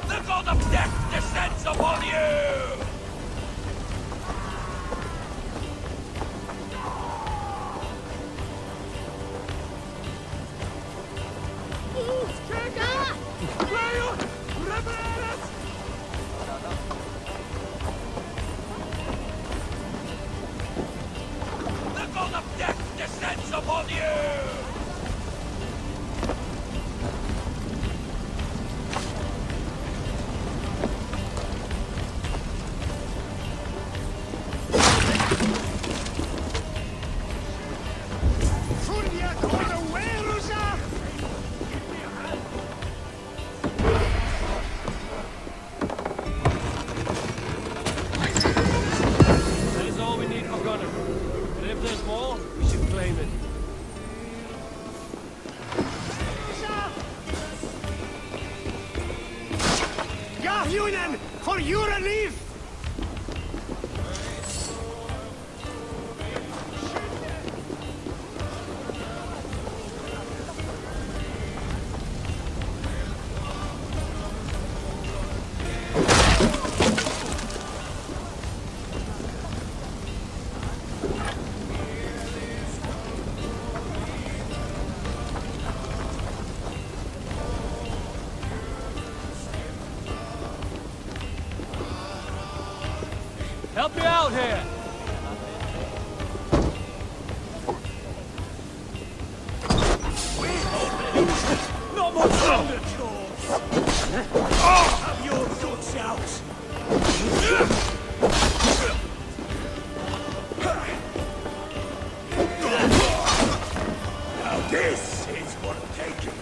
The god of death descends upon you! The god of death descends upon you! That is all we need for Gunner. But if there's more, we should claim it. Unien, for your relief! Help me out here! Not much longer, George! Have your guts out! Now this is worth taking!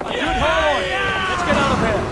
Let's get out of here!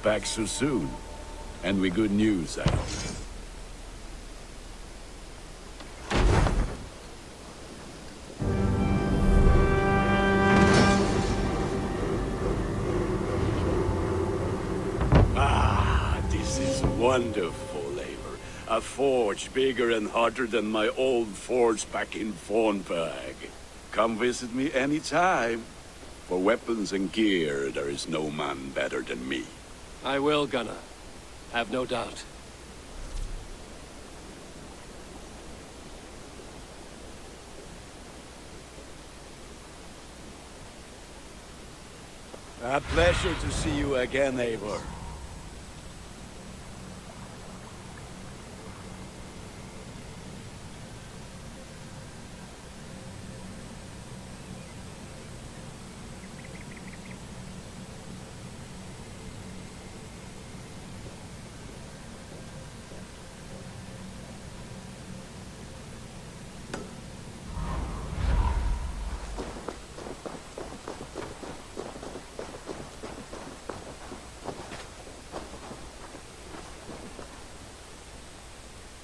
back so soon. And with good news, I hope. This is wonderful labor. A forge bigger and hotter than my old forge back in Fornberg. Come visit me anytime. For weapons and gear, there is no man better than me. I will, Gunnar. Have no doubt. A pleasure to see you again, Eivor.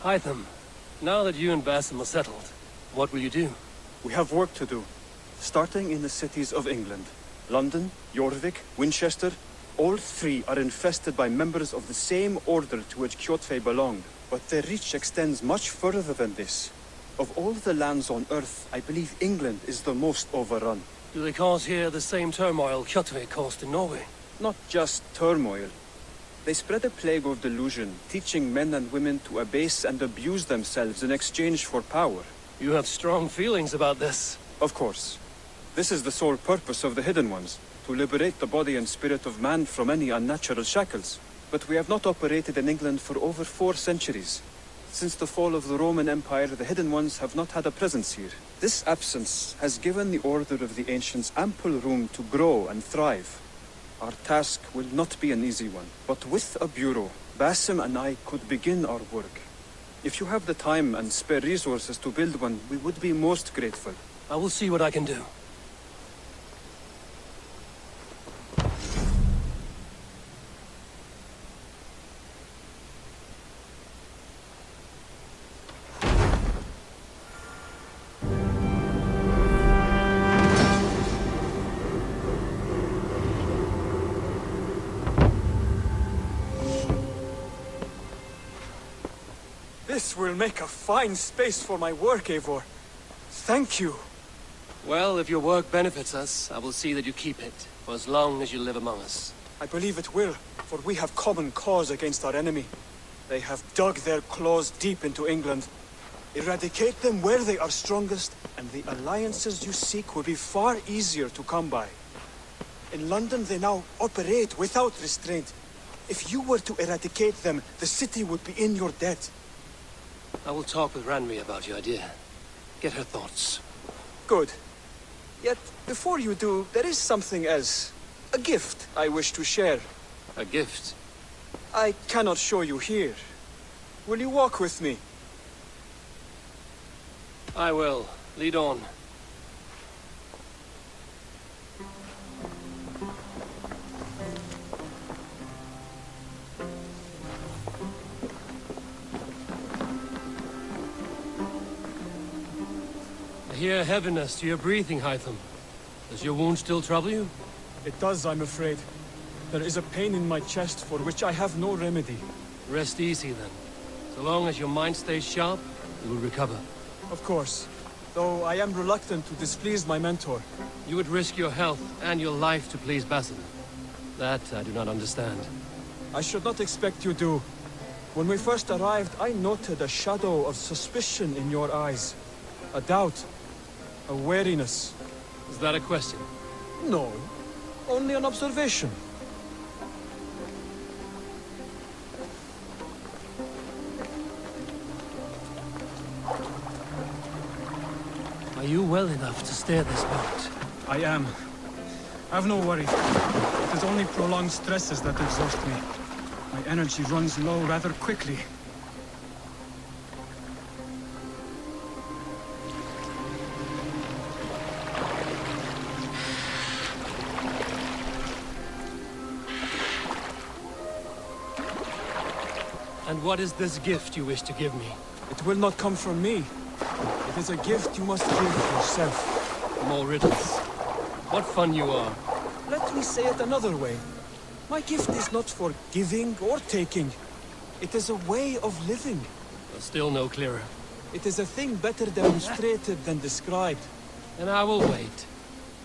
Hytham, now that you and Basim are settled, what will you do? We have work to do, starting in the cities of England. London, Jorvik, Winchester, all three are infested by members of the same order to which Kjotve belonged, but their reach extends much further than this. Of all the lands on Earth, I believe England is the most overrun. Do they cause here the same turmoil Kjotve caused in Norway? Not just turmoil. They spread a plague of delusion, teaching men and women to abase and abuse themselves in exchange for power. You have strong feelings about this. Of course. This is the sole purpose of the Hidden Ones, to liberate the body and spirit of man from any unnatural shackles. But we have not operated in England for over 4 centuries. Since the fall of the Roman Empire, the Hidden Ones have not had a presence here. This absence has given the Order of the Ancients ample room to grow and thrive. Our task will not be an easy one, but with a bureau, Basim and I could begin our work. If you have the time and spare resources to build one, we would be most grateful. I will see what I can do. This will make a fine space for my work, Eivor. Thank you. Well, if your work benefits us, I will see that you keep it, for as long as you live among us. I believe it will, for we have common cause against our enemy. They have dug their claws deep into England. Eradicate them where they are strongest, and the alliances you seek will be far easier to come by. In London, they now operate without restraint. If you were to eradicate them, the city would be in your debt. I will talk with Ranvi about your idea. Get her thoughts. Good. Yet, before you do, there is something else. A gift I wish to share. A gift? I cannot show you here. Will you walk with me? I will. Lead on. I hear heaviness to your breathing, Hytham. Does your wound still trouble you? It does, I'm afraid. There is a pain in my chest for which I have no remedy. Rest easy, then. So long as your mind stays sharp, you will recover. Of course. Though I am reluctant to displease my mentor. You would risk your health and your life to please Basim. That I do not understand. I should not expect you to. When we first arrived, I noted a shadow of suspicion in your eyes. A doubt. A wariness. Is that a question? No. Only an observation. Are you well enough to steer this boat? I am. Have no worry. It is only prolonged stresses that exhaust me. My energy runs low rather quickly. what is this gift you wish to give me? It will not come from me. It is a gift you must give yourself. More riddles. What fun you are. Let me say it another way. My gift is not for giving or taking. It is a way of living. Still no clearer. It is a thing better demonstrated than described. And I will wait.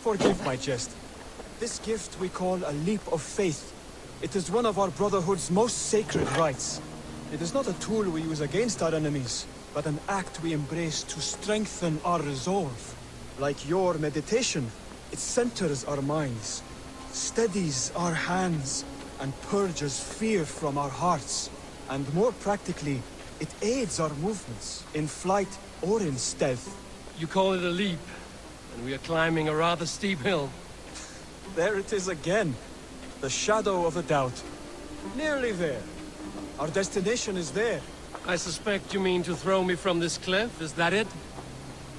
Forgive my jest. This gift we call a leap of faith. It is one of our Brotherhood's most sacred rites. It is not a tool we use against our enemies, but an act we embrace to strengthen our resolve. Like your meditation, it centers our minds, steadies our hands, and purges fear from our hearts. And more practically, it aids our movements, in flight or in stealth. You call it a leap, and we are climbing a rather steep hill. There it is again. The shadow of a doubt. Nearly there. Our destination is there. I suspect you mean to throw me from this cliff, is that it?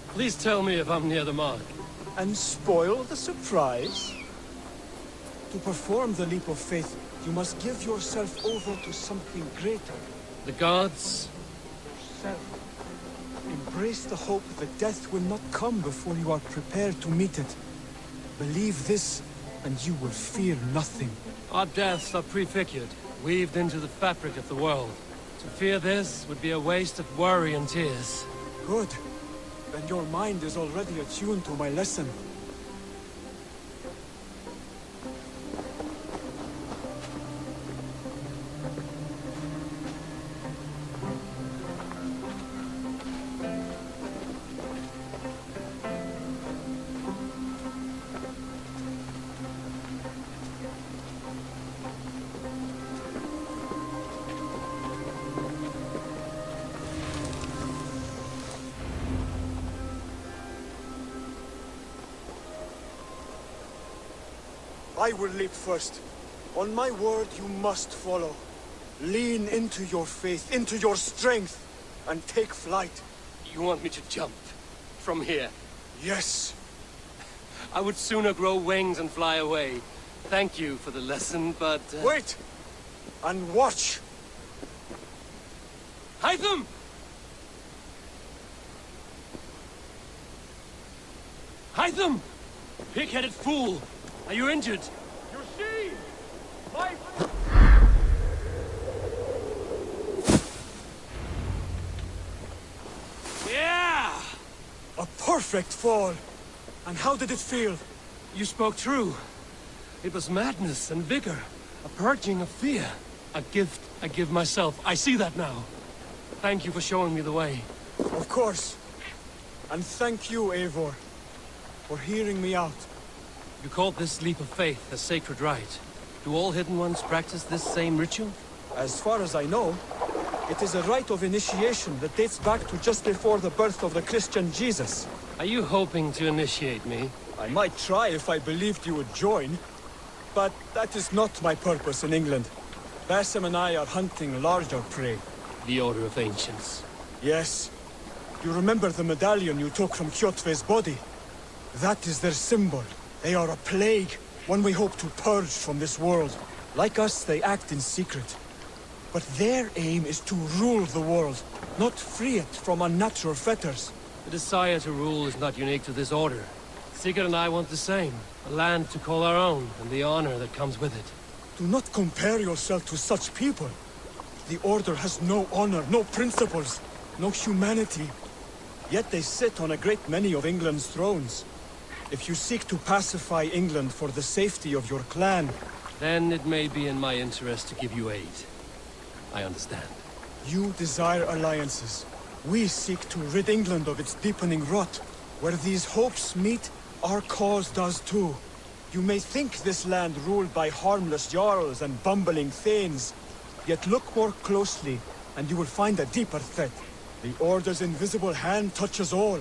Please tell me if I'm near the mark. And spoil the surprise? To perform the leap of faith, you must give yourself over to something greater. The gods? Yourself. Embrace the hope that death will not come before you are prepared to meet it. Believe this, and you will fear nothing. Our deaths are prefigured, weaved into the fabric of the world. To fear this would be a waste of worry and tears. Good. Then your mind is already attuned to my lesson. I will leap first. On my word, you must follow. Lean into your faith, into your strength, and take flight. You want me to jump? From here? Yes. I would sooner grow wings and fly away. Thank you for the lesson, but... Wait! And watch! Hytham! Hytham! Pig-headed fool! Are you injured? You see? My... Yeah! A perfect fall! And how did it feel? You spoke true. It was madness and vigor. A purging of fear. A gift I give myself. I see that now. Thank you for showing me the way. Of course. And thank you, Eivor, for hearing me out. You called this leap of faith a sacred rite. Do all Hidden Ones practice this same ritual? As far as I know, it is a rite of initiation that dates back to just before the birth of the Christian Jesus. Are you hoping to initiate me? I might try if I believed you would join. But that is not my purpose in England. Basim and I are hunting larger prey. The Order of Ancients. Yes. You remember the medallion you took from Kjotve's body? That is their symbol. They are a plague, one we hope to purge from this world. Like us, they act in secret. But their aim is to rule the world, not free it from unnatural fetters. The desire to rule is not unique to this order. Sigurd and I want the same. A land to call our own, and the honor that comes with it. Do not compare yourself to such people. The Order has no honor, no principles, no humanity. Yet they sit on a great many of England's thrones. If you seek to pacify England for the safety of your clan... Then it may be in my interest to give you aid. I understand. You desire alliances. We seek to rid England of its deepening rot. Where these hopes meet, our cause does too. You may think this land ruled by harmless jarls and bumbling thanes. Yet look more closely, and you will find a deeper threat. The Order's invisible hand touches all.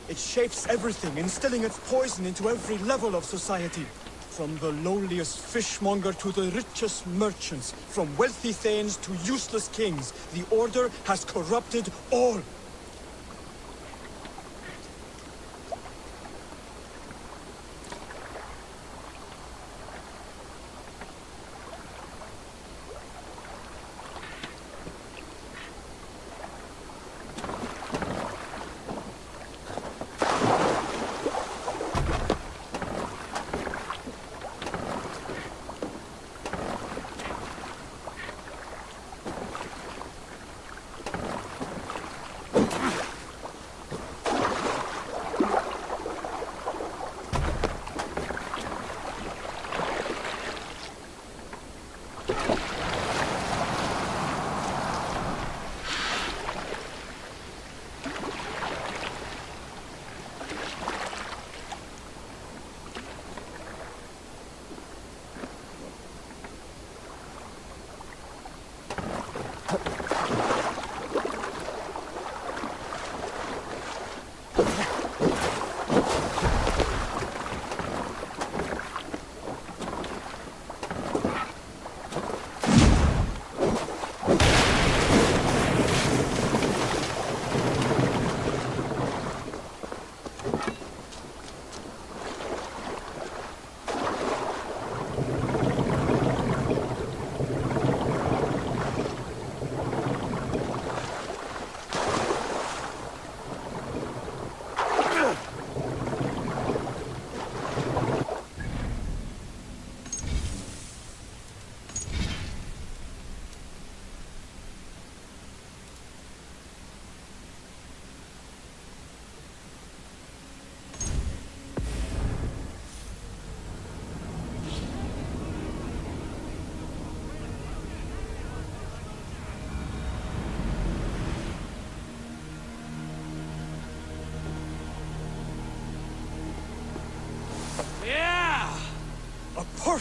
It shapes everything, instilling its poison into every level of society. From the lowliest fishmonger to the richest merchants, from wealthy thanes to useless kings, the Order has corrupted all.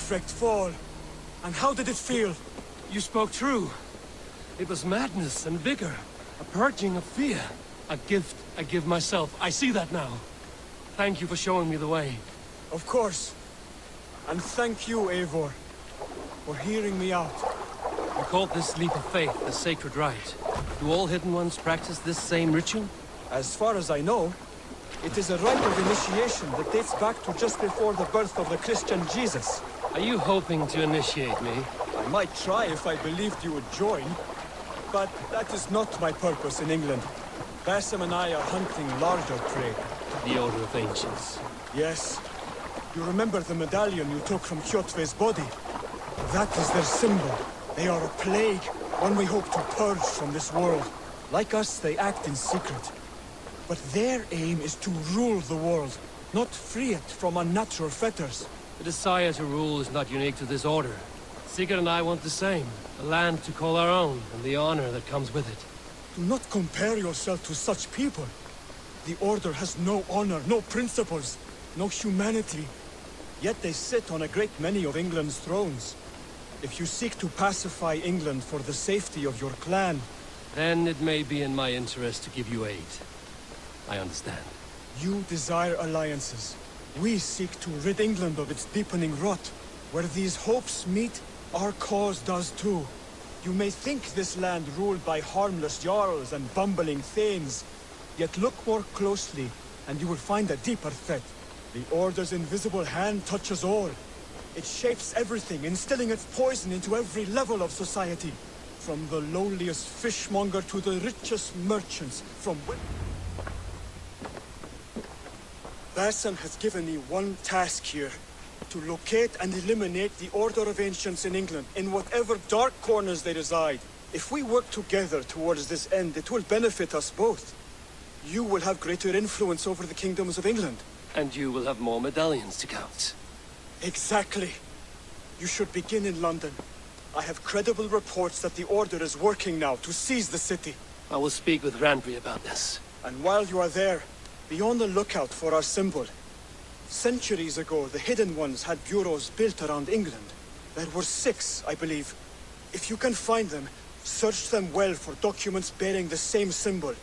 perfect fall. And how did it feel? You spoke true. It was madness and vigor, a purging of fear. A gift I give myself. I see that now. Thank you for showing me the way. Of course. And thank you, Eivor, for hearing me out. You called this leap of faith the sacred rite. Do all Hidden Ones practice this same ritual? As far as I know, it is a rite of initiation that dates back to just before the birth of the Christian Jesus. Are you hoping to initiate me? I might try if I believed you would join, but that is not my purpose in England. Basim and I are hunting larger prey. The Order of Ancients. Yes. You remember the medallion you took from Kjotve's body? That is their symbol. They are a plague, one we hope to purge from this world. Like us, they act in secret. But their aim is to rule the world, not free it from unnatural fetters. The desire to rule is not unique to this order. Sigurd and I want the same. A land to call our own, and the honor that comes with it. Do not compare yourself to such people. The Order has no honor, no principles, no humanity. Yet they sit on a great many of England's thrones. If you seek to pacify England for the safety of your clan... Then it may be in my interest to give you aid. I understand. You desire alliances. We seek to rid England of its deepening rot. Where these hopes meet, our cause does too. You may think this land ruled by harmless jarls and bumbling thanes. Yet look more closely, and you will find a deeper threat. The Order's invisible hand touches all. It shapes everything, instilling its poison into every level of society. From the lowliest fishmonger to the richest merchants, from... Basim has given me one task here. To locate and eliminate the Order of Ancients in England, in whatever dark corners they reside. If we work together towards this end, it will benefit us both. You will have greater influence over the kingdoms of England. And you will have more medallions to count. Exactly. You should begin in London. I have credible reports that the Order is working now to seize the city. I will speak with Randri about this. And while you are there, be on the lookout for our symbol. Centuries ago, the Hidden Ones had bureaus built around England. There were 6, I believe. If you can find them, search them well for documents bearing the same symbol.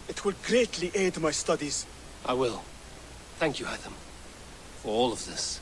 It will greatly aid my studies. I will. Thank you, Hytham, for all of this.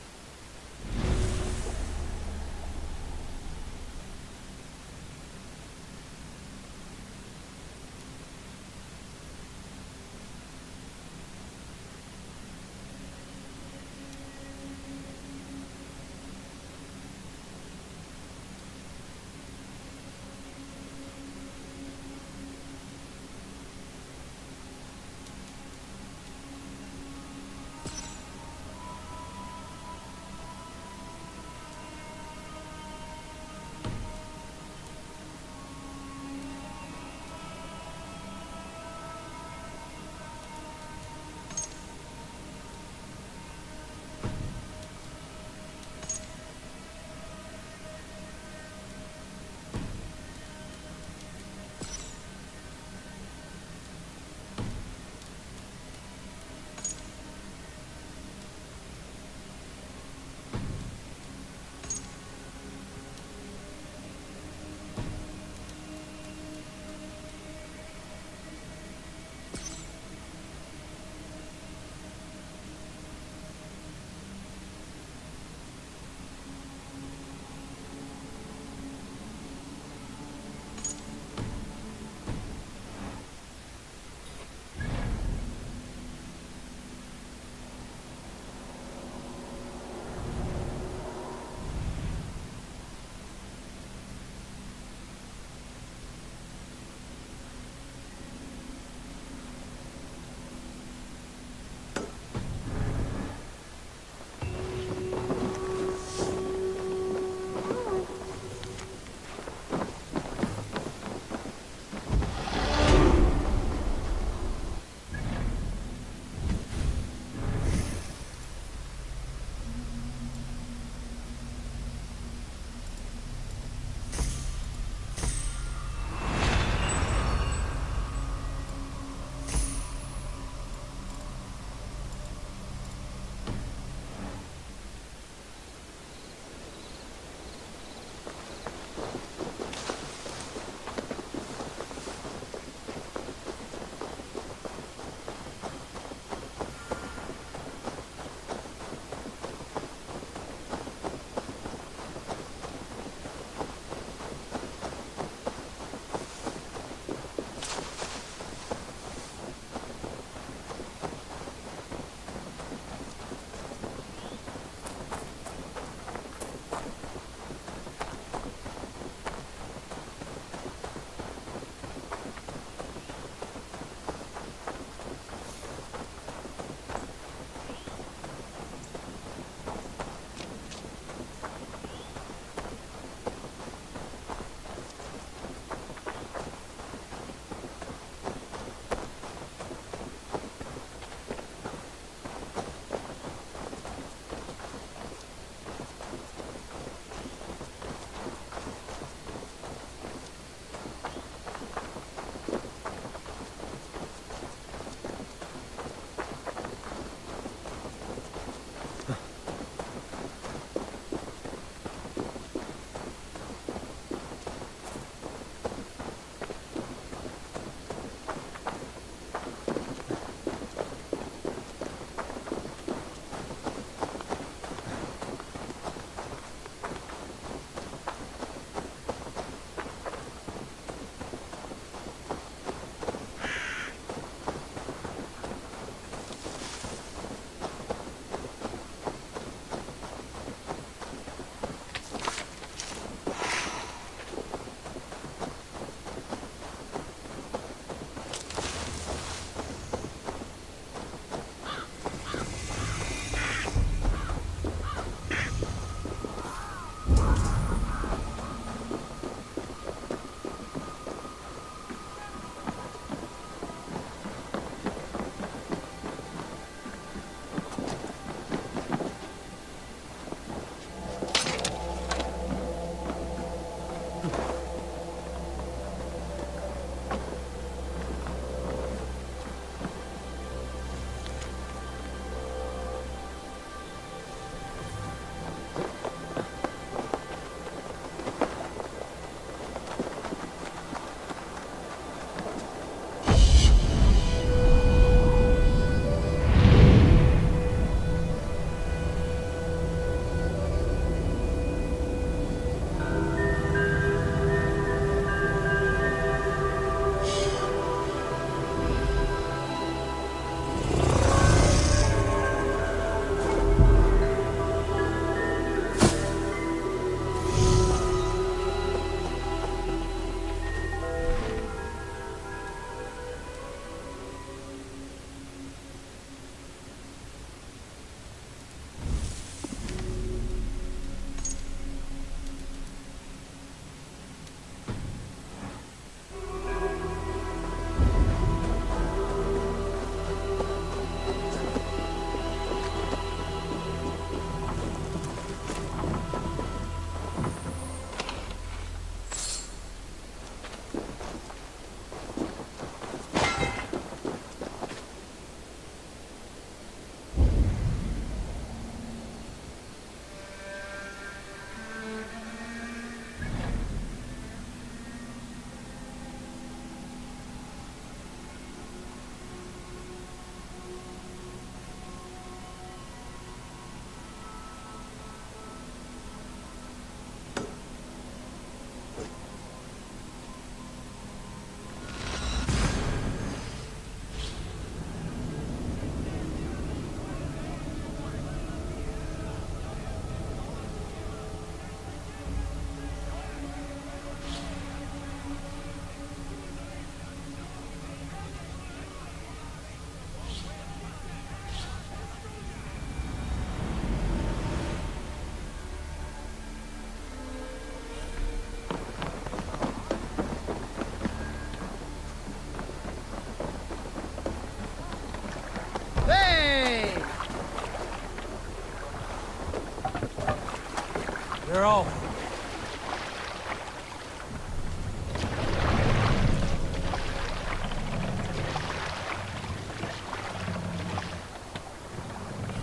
We're off.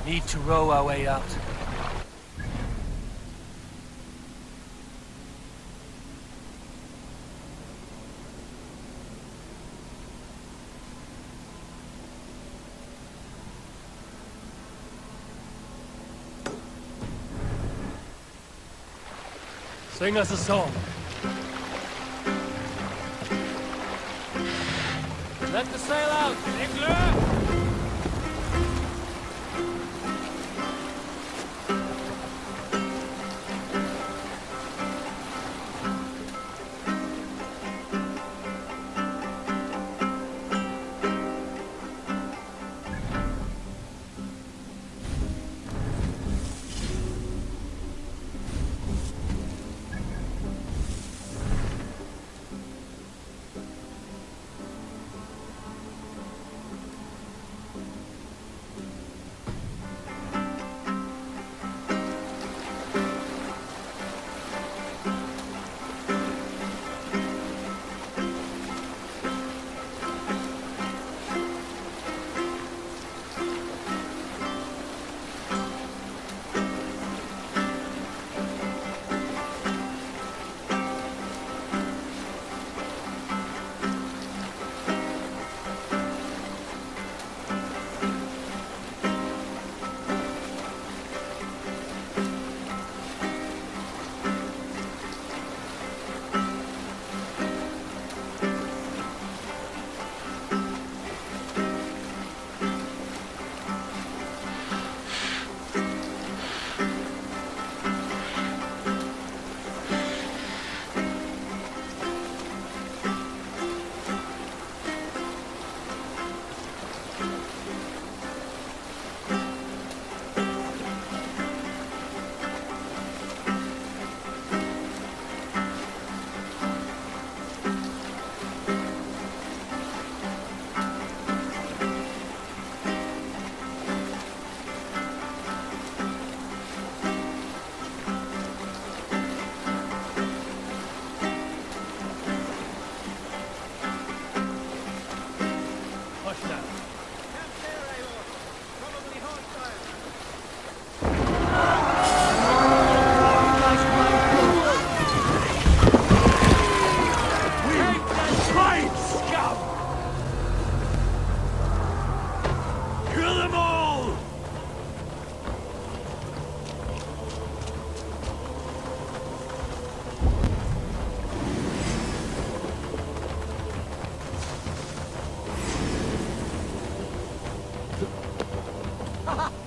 Need to row our way out. Sing us a song. Let the sail out, Nicola!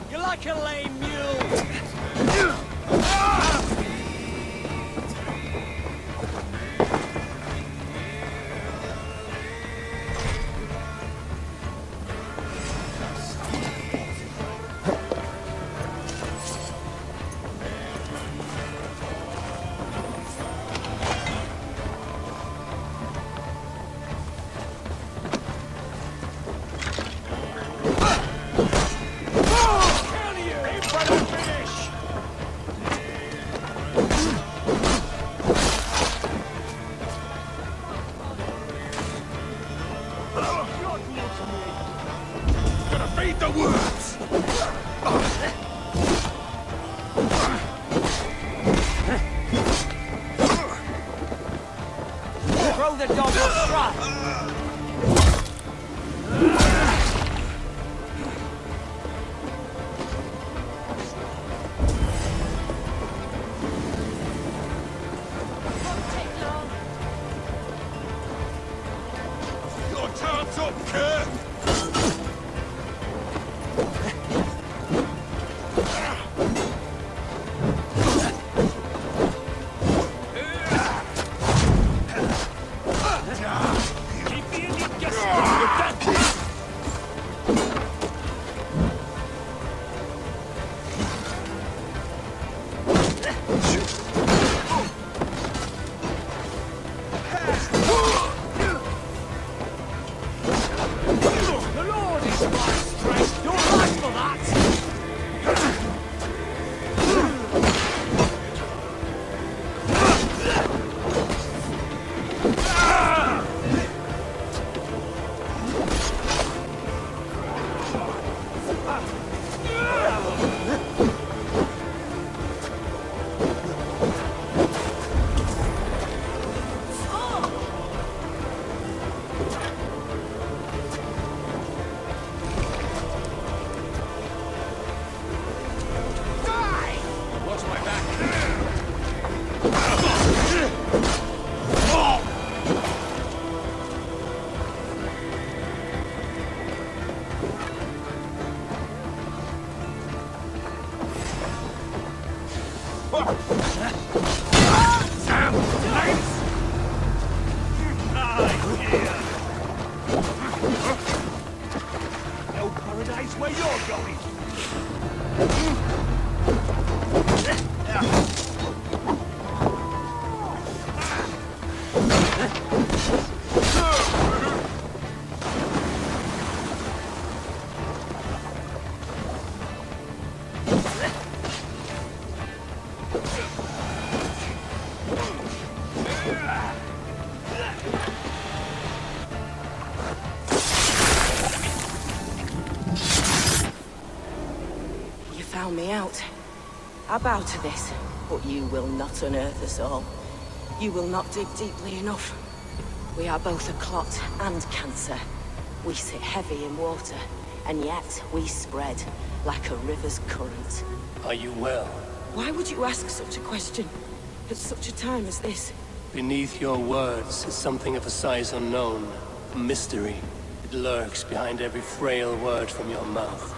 You're like a lame mule! Read the words! Throw the dog off stride! Your time's up, Kurt! Sam! Nice! No paradise where you're going! You found me out. I bow to this, but you will not unearth us all. You will not dig deeply enough. We are both a clot and cancer. We sit heavy in water, and yet we spread like a river's current. Are you well? Why would you ask such a question at such a time as this? Beneath your words is something of a size unknown. A mystery. It lurks behind every frail word from your mouth.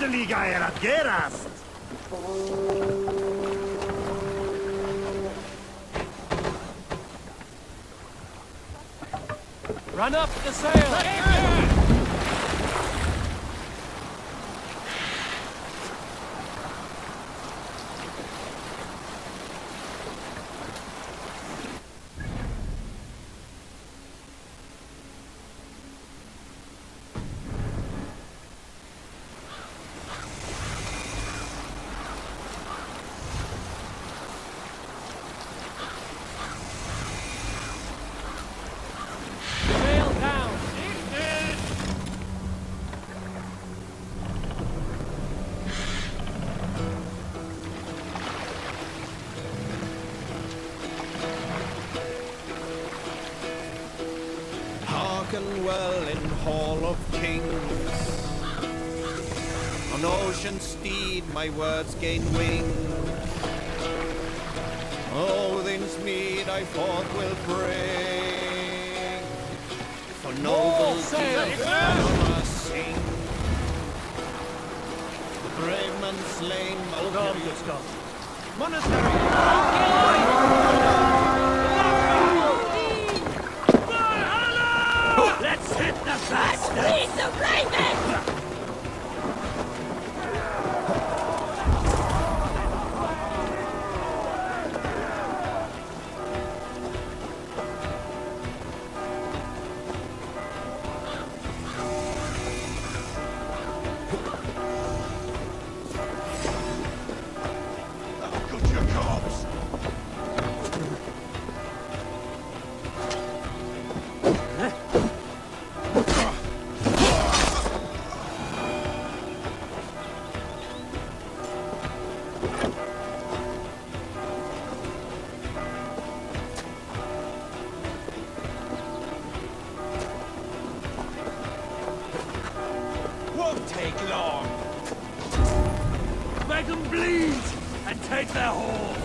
Aldeliga er att gerast! Run up the sail! Hearken well in Hall of Kings. On ocean steed my words gain wing. Odin's mead I forth will bring. For noble deeds sing. The brave man slain Valkyrie. Let's hit the bastard! He's the Raven! Won't take long. Make them bleed and take their hold.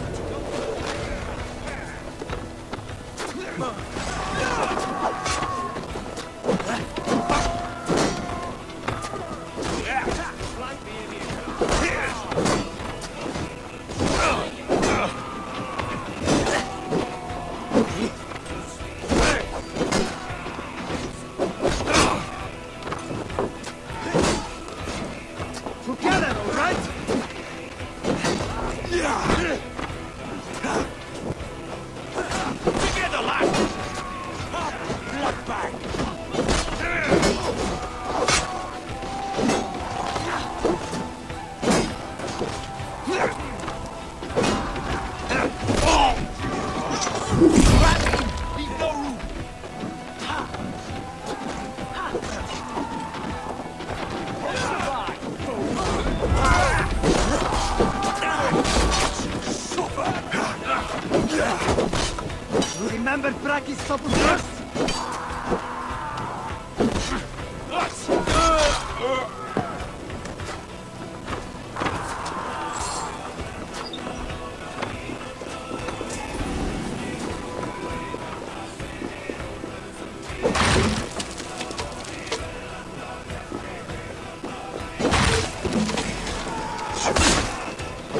Remember Braki's supper first?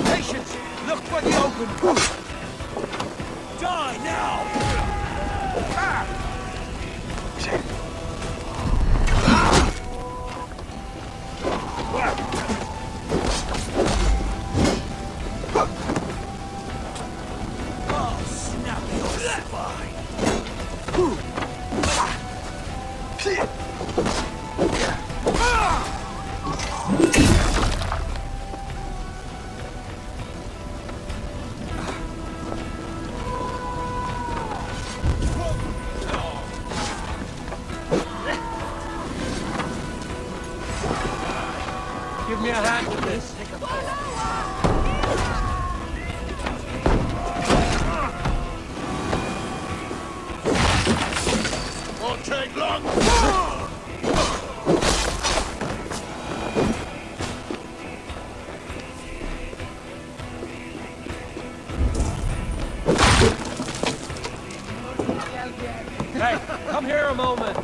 Patience! Look for the open! Die now! Oh, snap your spine! Give me a hand with this. Won't take long! Hey, come here a moment.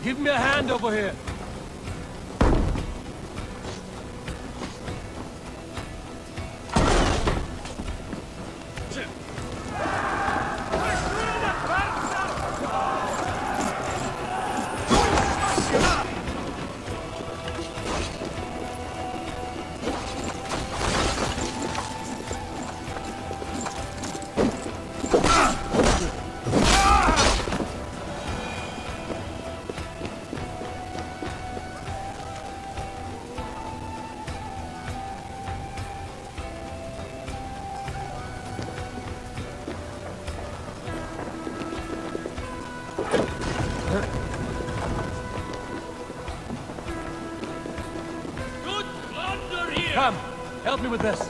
Give me a hand over here. Come, help me with this.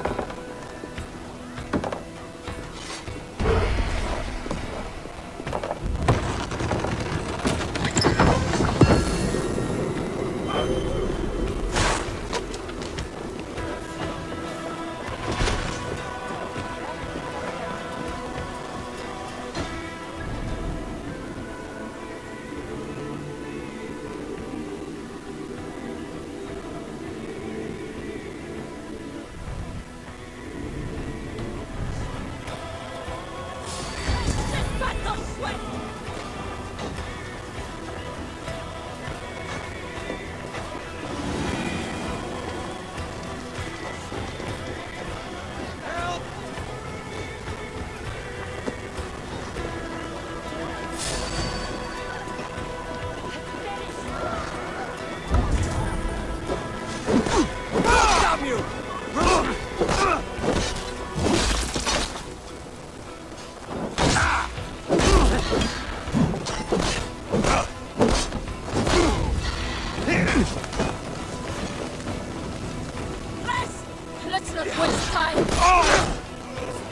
Let's not waste time.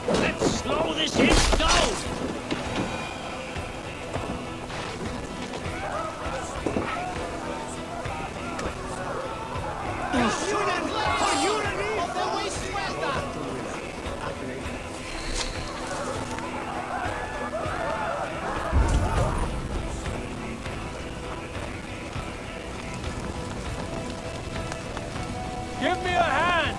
Let's slow this hit down! Give me a hand!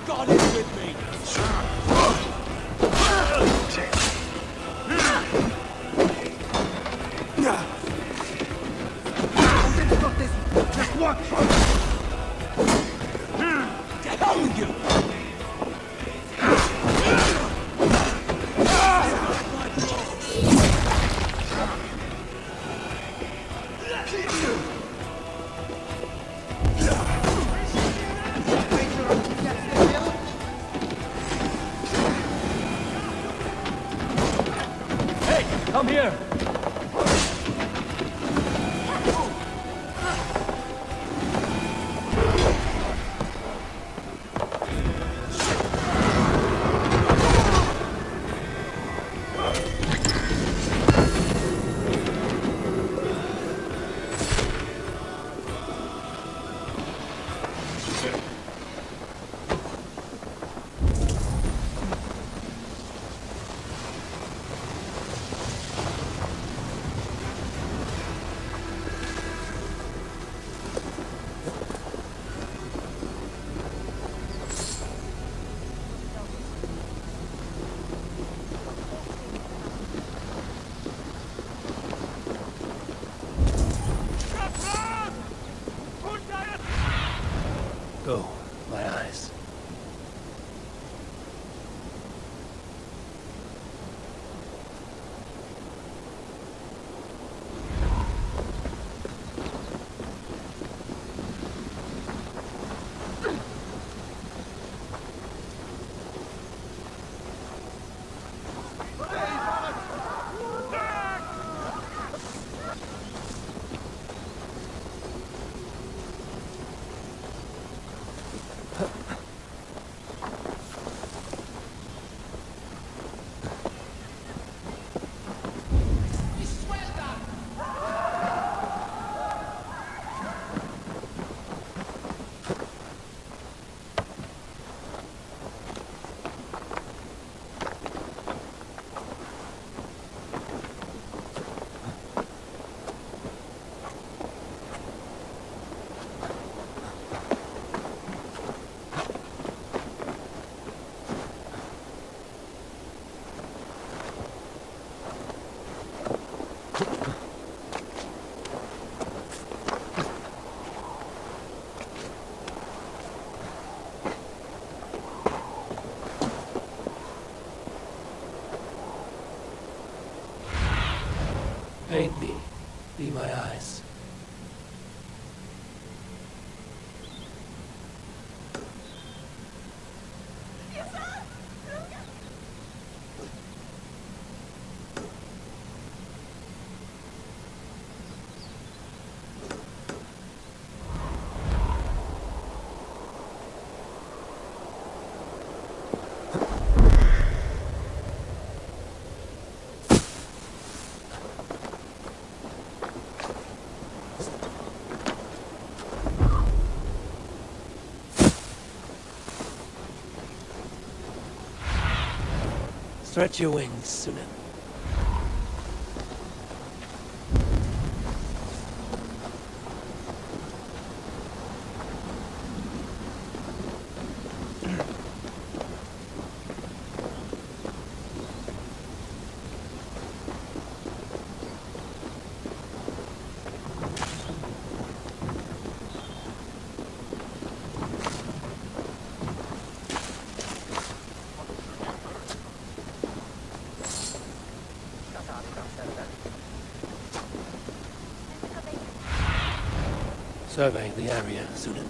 God is with me. Just watch! To hell with you! Hey, come here! Go, my eyes. Paint me. Be my eyes. Stretch your wings, Sunan. Survey the area, Sunan.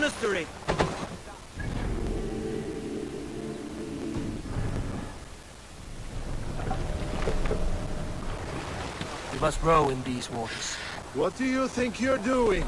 monastery. We must row in these waters. What do you think you're doing?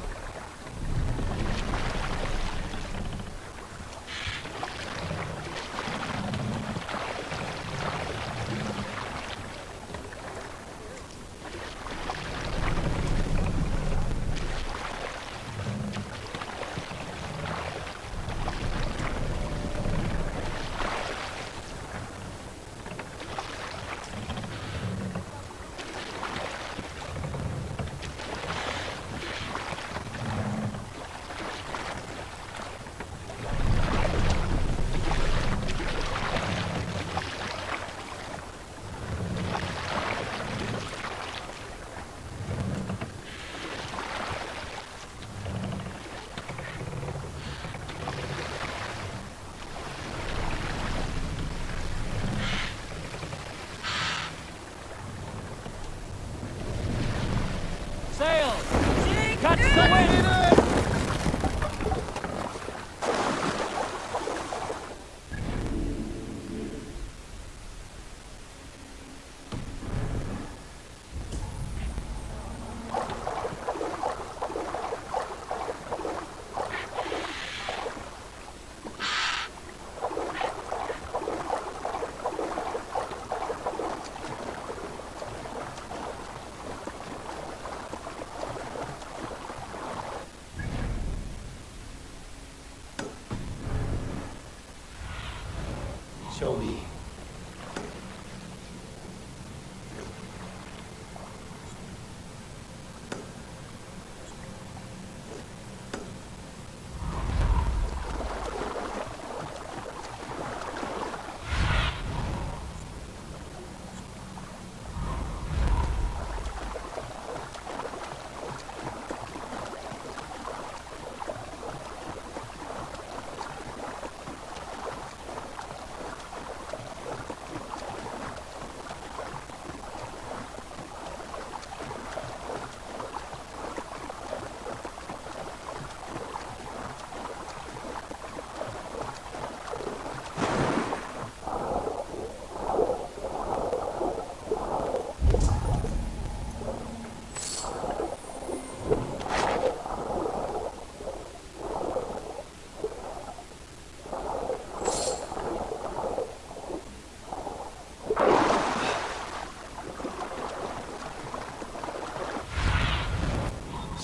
Sail! Catch the wind! Show me.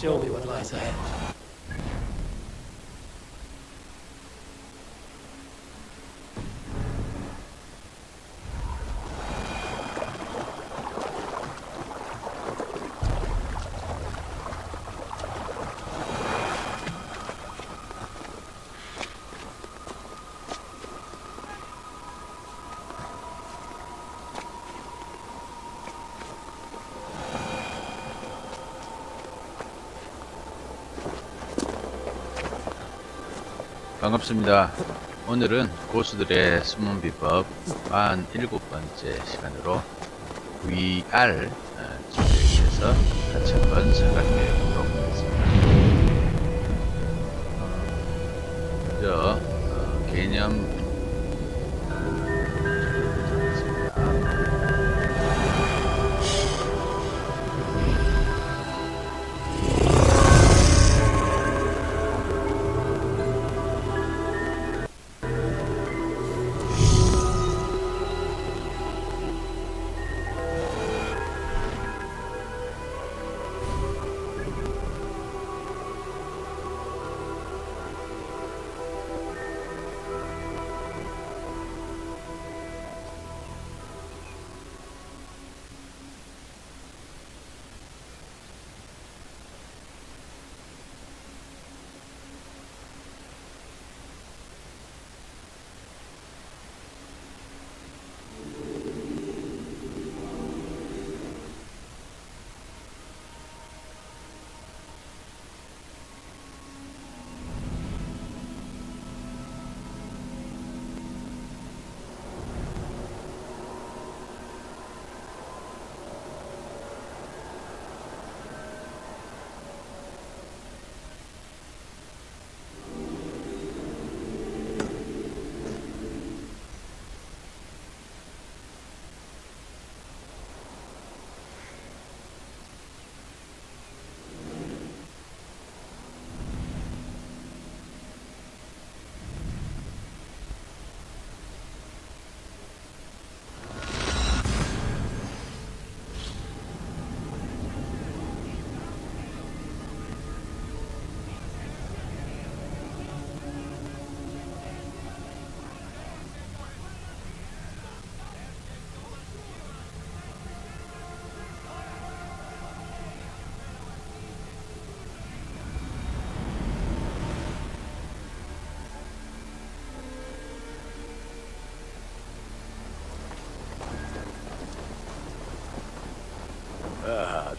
Show me what lies ahead. 반갑습니다. 오늘은 고수들의 숨은 비법 47번째 시간으로 VR 주제에 대해서 같이 한번 생각해 보도록 하겠습니다. 먼저 개념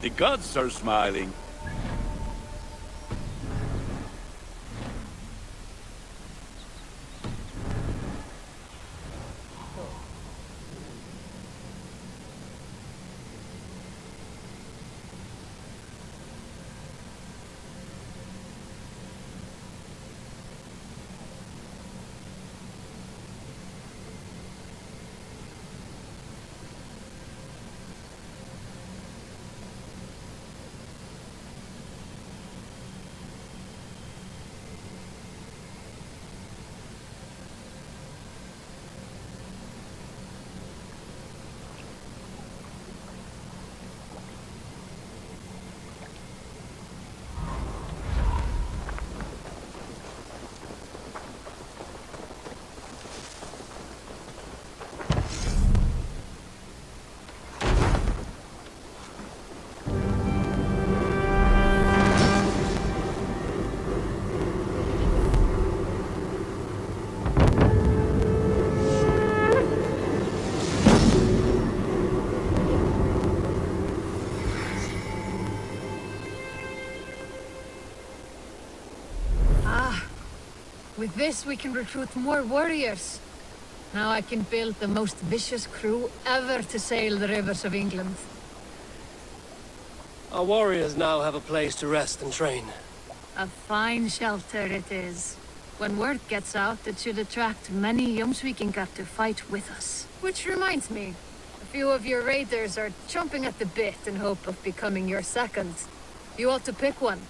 The gods are smiling. With this, we can recruit more warriors. Now I can build the most vicious crew ever to sail the rivers of England. Our warriors now have a place to rest and train. A fine shelter it is. When word gets out, it should attract many Jomsvikingar to fight with us. Which reminds me, a few of your raiders are chomping at the bit in hope of becoming your seconds. You ought to pick one.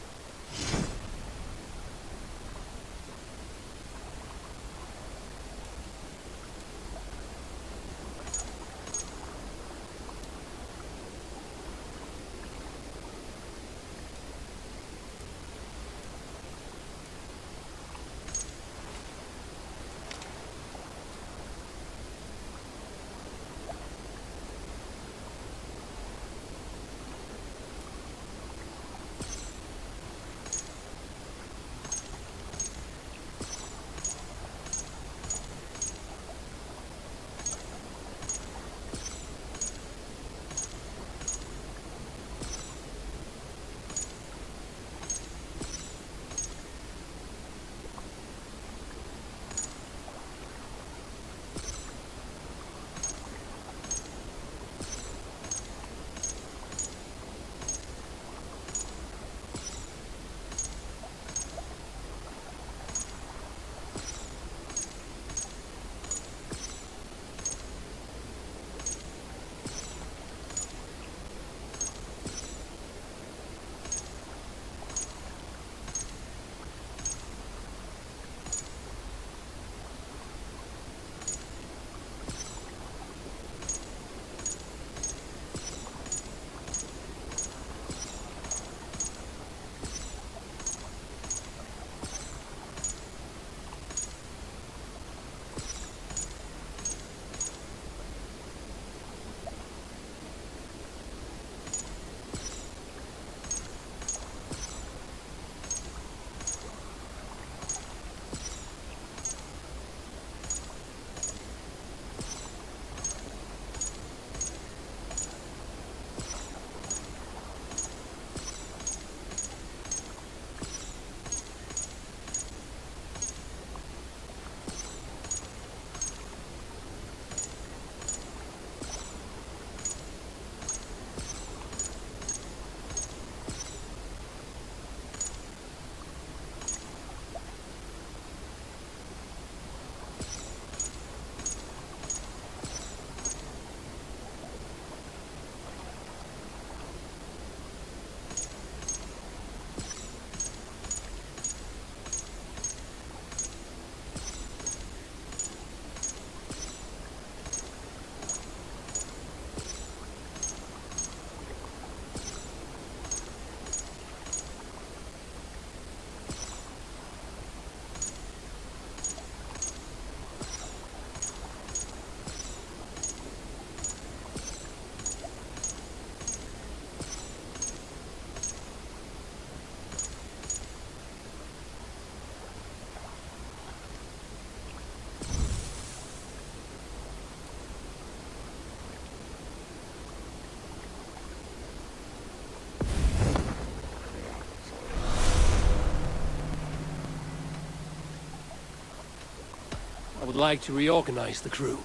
would like to reorganize the crew.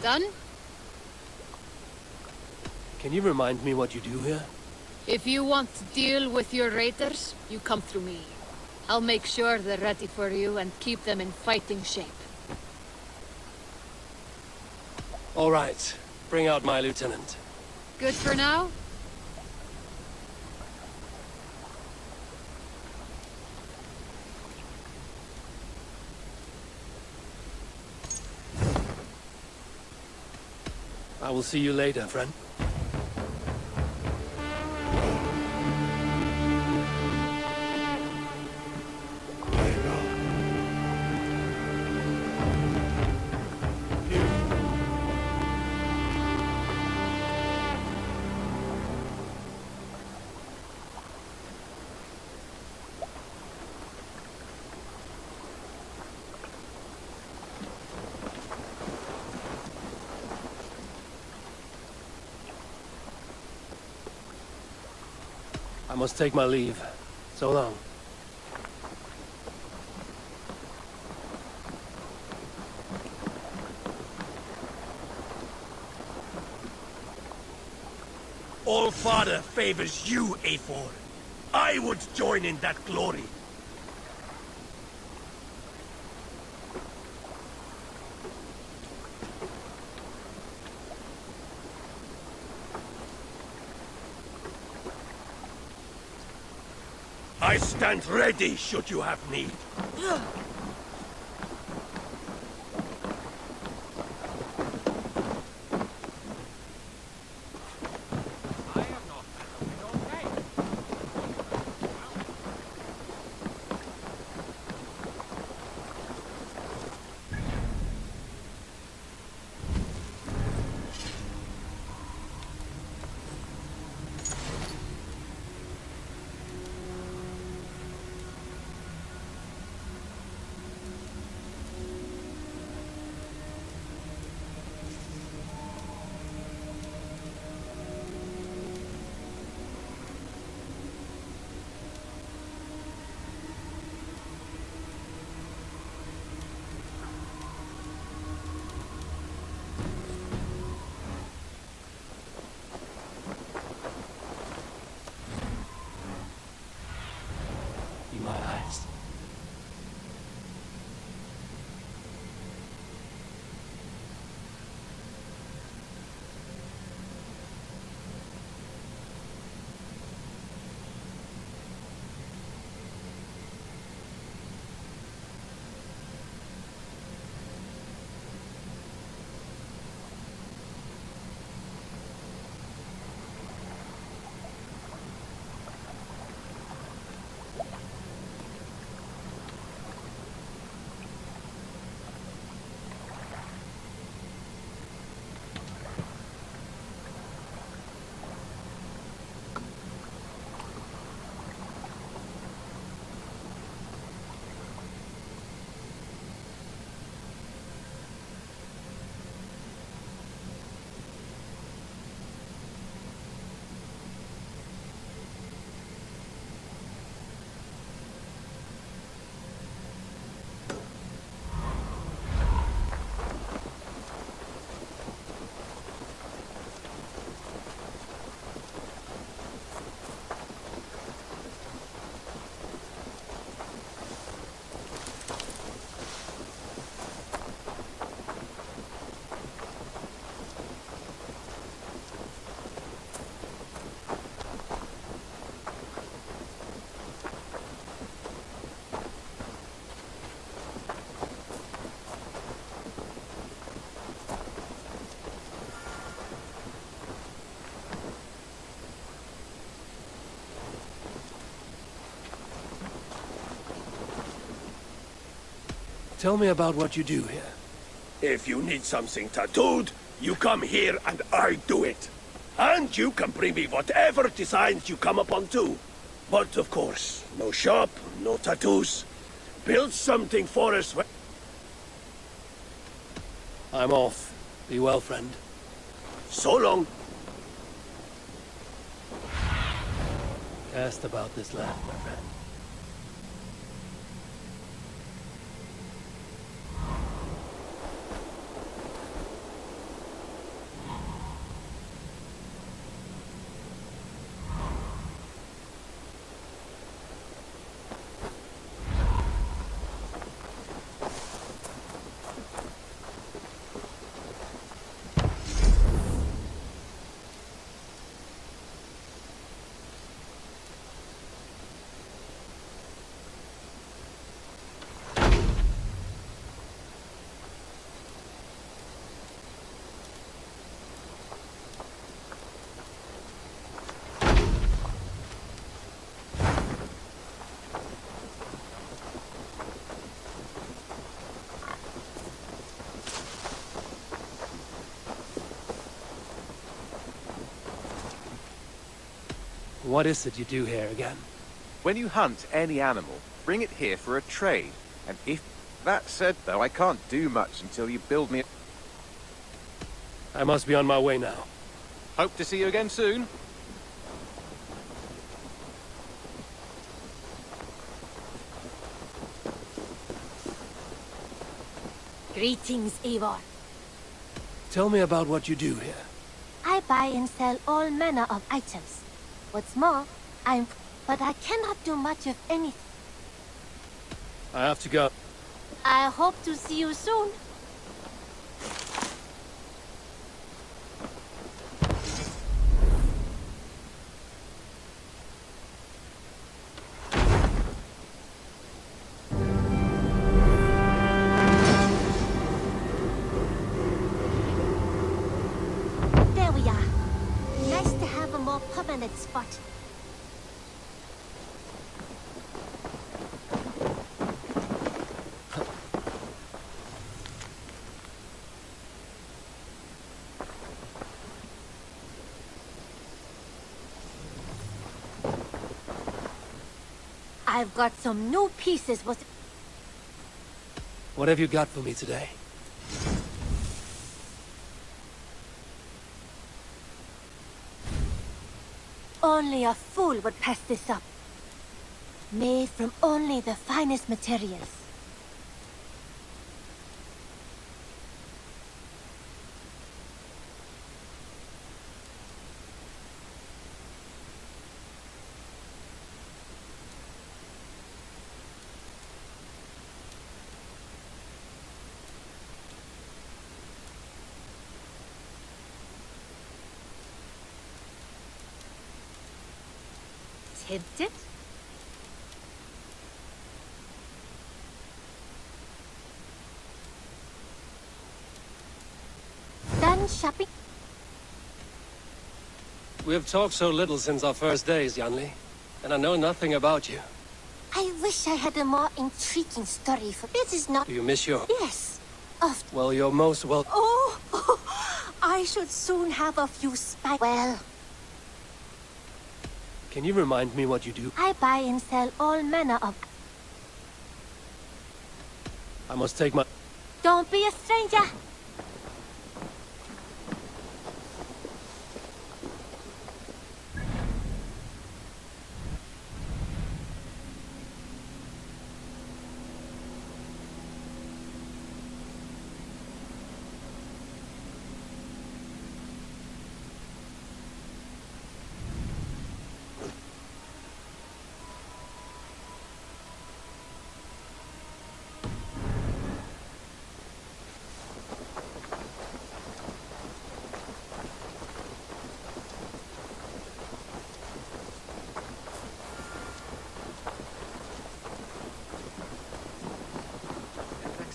Done? Can you remind me what you do here? If you want to deal with your raiders, you come through me. I'll make sure they're ready for you and keep them in fighting shape. All right. Bring out my lieutenant. Good for now? I will see you later, friend. I must take my leave. So long. All Father favors you, Afor. I would join in that glory. I stand ready should you have need. In my eyes. Tell me about what you do here. If you need something tattooed, you come here and I do it. And you can bring me whatever designs you come upon too. But of course, no shop, no tattoos. Build something for us. I'm off. Be well, friend. So long. Cast about this land, my friend. What is it you do here again? When you hunt any animal, bring it here for a trade. And if... That said, though, I can't do much until you build me... I must be on my way now. Hope to see you again soon. Greetings, Eivor. Tell me about what you do here. I buy and sell all manner of items. What's more, but I cannot do much of anything. I have to go. I hope to see you soon. There we are. Nice to have a more permanent spot. I've got some new pieces with... What have you got for me today? Only a fool would pass this up. Made from only the finest materials. Tempted? Done shopping? We have talked so little since our first days, Yanli, and I know nothing about you. I wish I had a more intriguing story for... This is not... Do you miss your... Yes. Of... Well, you're most well... Oh! I should soon have a few Well... Can you remind me what you do? I buy and sell all manner of... I must take my... Don't be a stranger!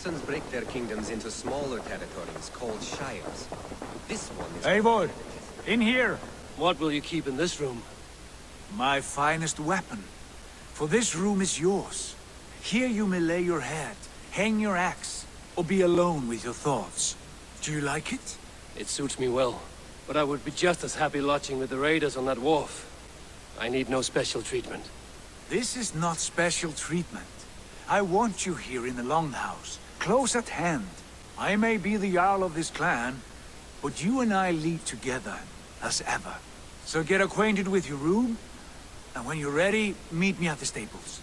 Saxons break their kingdoms into smaller territories called shires. This one is... Eivor, in here. What will you keep in this room? My finest weapon. For this room is yours. Here you may lay your head, hang your axe, or be alone with your thoughts. Do you like it? It suits me well. But I would be just as happy lodging with the raiders on that wharf. I need no special treatment. This is not special treatment. I want you here in the Longhouse, close at hand. I may be the Jarl of this clan, but you and I lead together, as ever. So get acquainted with your room, and when you're ready, meet me at the stables.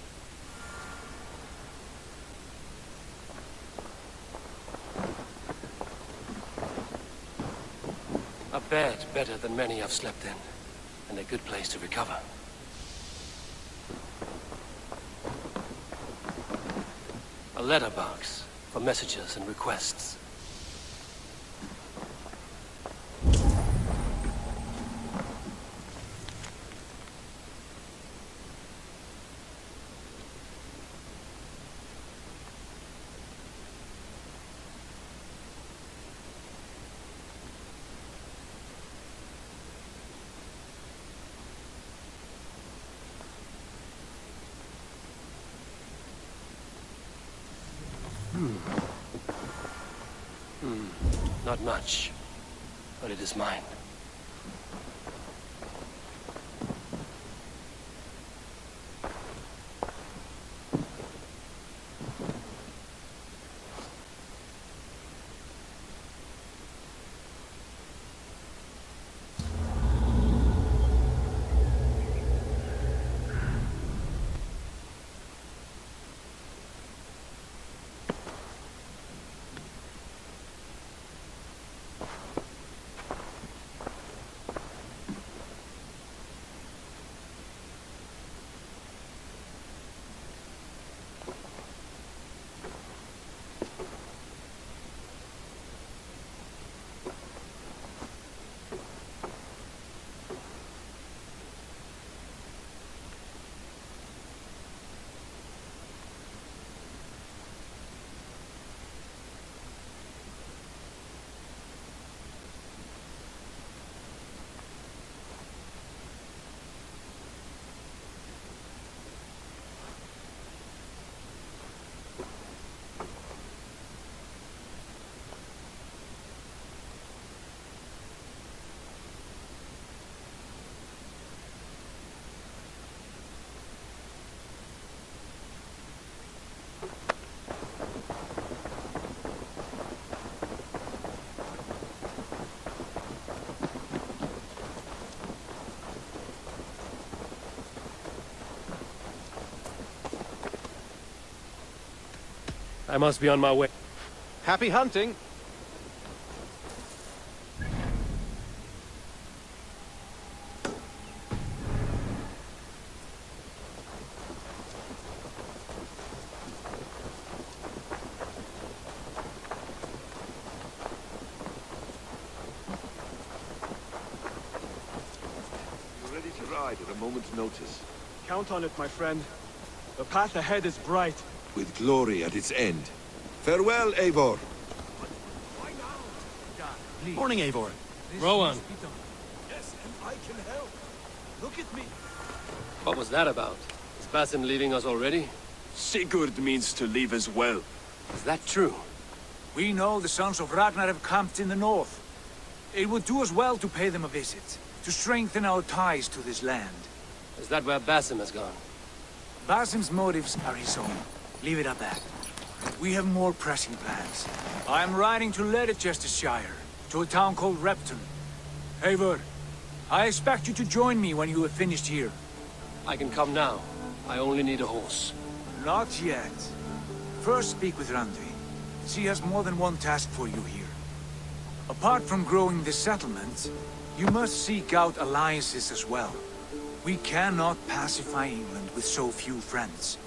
A bed better than many I've slept in, and a good place to recover. A letterbox for messages and requests. Not much, but it is mine. I must be on my way. Happy hunting! You're ready to ride at a moment's notice. Count on it, my friend. The path ahead is bright. With glory at its end. Farewell, Eivor. Morning, Eivor. Rowan. Yes, and I can help. Look at me. What was that about? Is Basim leaving us already? Sigurd means to leave as well. Is that true? We know the sons of Ragnar have camped in the north. It would do us well to pay them a visit, to strengthen our ties to this land. Is that where Basim has gone? Basim's motives are his own. Leave it at that. We have more pressing plans. I am riding to Leicestershire, to a town called Repton. Eivor, I expect you to join me when you have finished here. I can come now. I only need a horse. Not yet. First speak with Randvi. She has more than one task for you here. Apart from growing this settlement, you must seek out alliances as well. We cannot pacify England with so few friends.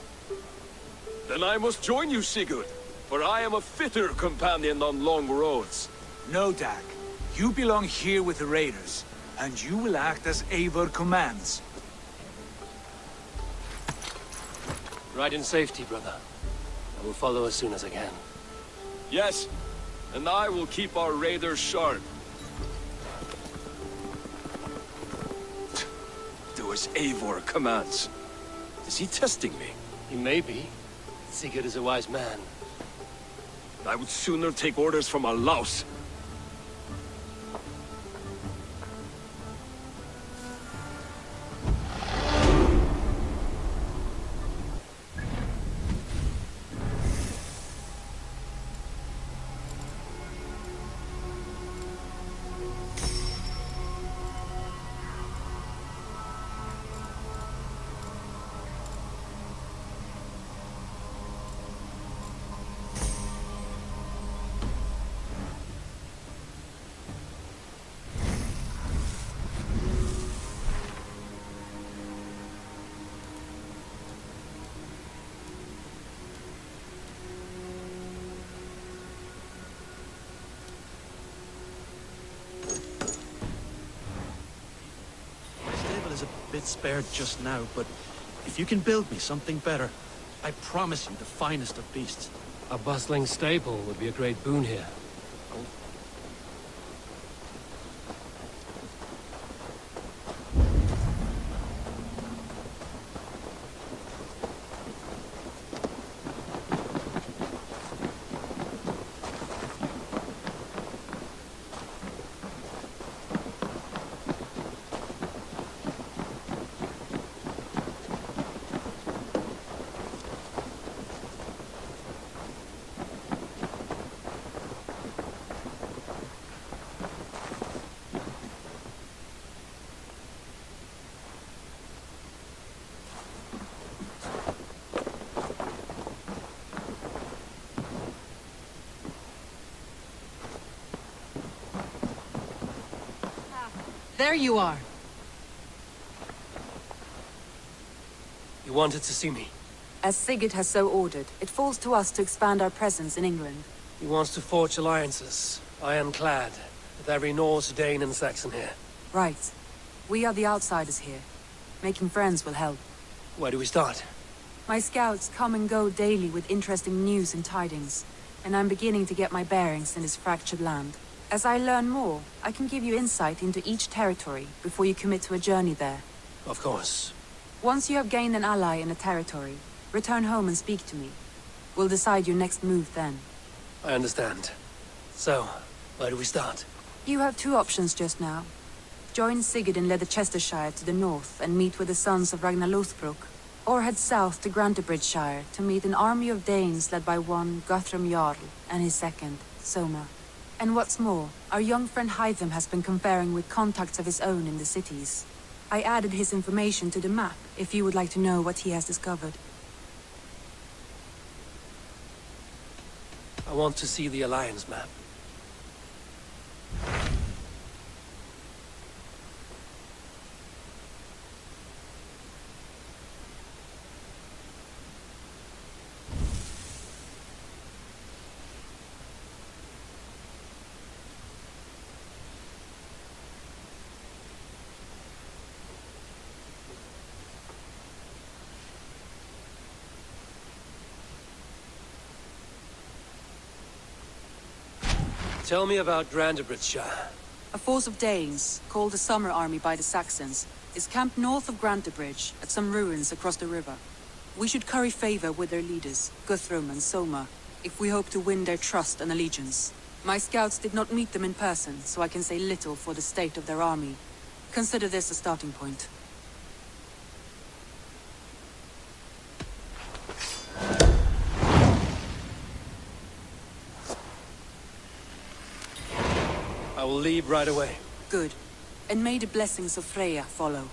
Then I must join you, Sigurd, for I am a fitter companion on long roads. No, Dak. You belong here with the raiders, and you will act as Eivor commands. Ride in safety, brother. I will follow as soon as I can. Yes, and I will keep our raiders sharp. Do as Eivor commands. Is he testing me? He may be. Sigurd is a wise man. I would sooner take orders from a louse. bit spared just now, but if you can build me something better, I promise you the finest of beasts. A bustling stable would be a great boon here. There you are. You wanted to see me? As Sigurd has so ordered, it falls to us to expand our presence in England. He wants to forge alliances, ironclad, with every Norse, Dane, and Saxon here. Right. We are the outsiders here. Making friends will help. Where do we start? My scouts come and go daily with interesting news and tidings, and I'm beginning to get my bearings in this fractured land. As I learn more, I can give you insight into each territory before you commit to a journey there. Of course. Once you have gained an ally in a territory, return home and speak to me. We'll decide your next move then. I understand. So, where do we start? You have two options just now. Join Sigurd in Leicestershire to the north and meet with the sons of Ragnar Lothbrok, or head south to Grantebridgeshire to meet an army of Danes led by one Guthrum Jarl and his second, Soma. And what's more, our young friend Hytham has been conferring with contacts of his own in the cities. I added his information to the map, if you would like to know what he has discovered. I want to see the Alliance map. Tell me about Grantebridgeshire. A force of Danes, called the Summer Army by the Saxons, is camped north of Grantebridge at some ruins across the river. We should curry favor with their leaders, Guthrum and Soma, if we hope to win their trust and allegiance. My scouts did not meet them in person, so I can say little for the state of their army. Consider this a starting point. I will leave right away. Good. And may the blessings of Freya follow.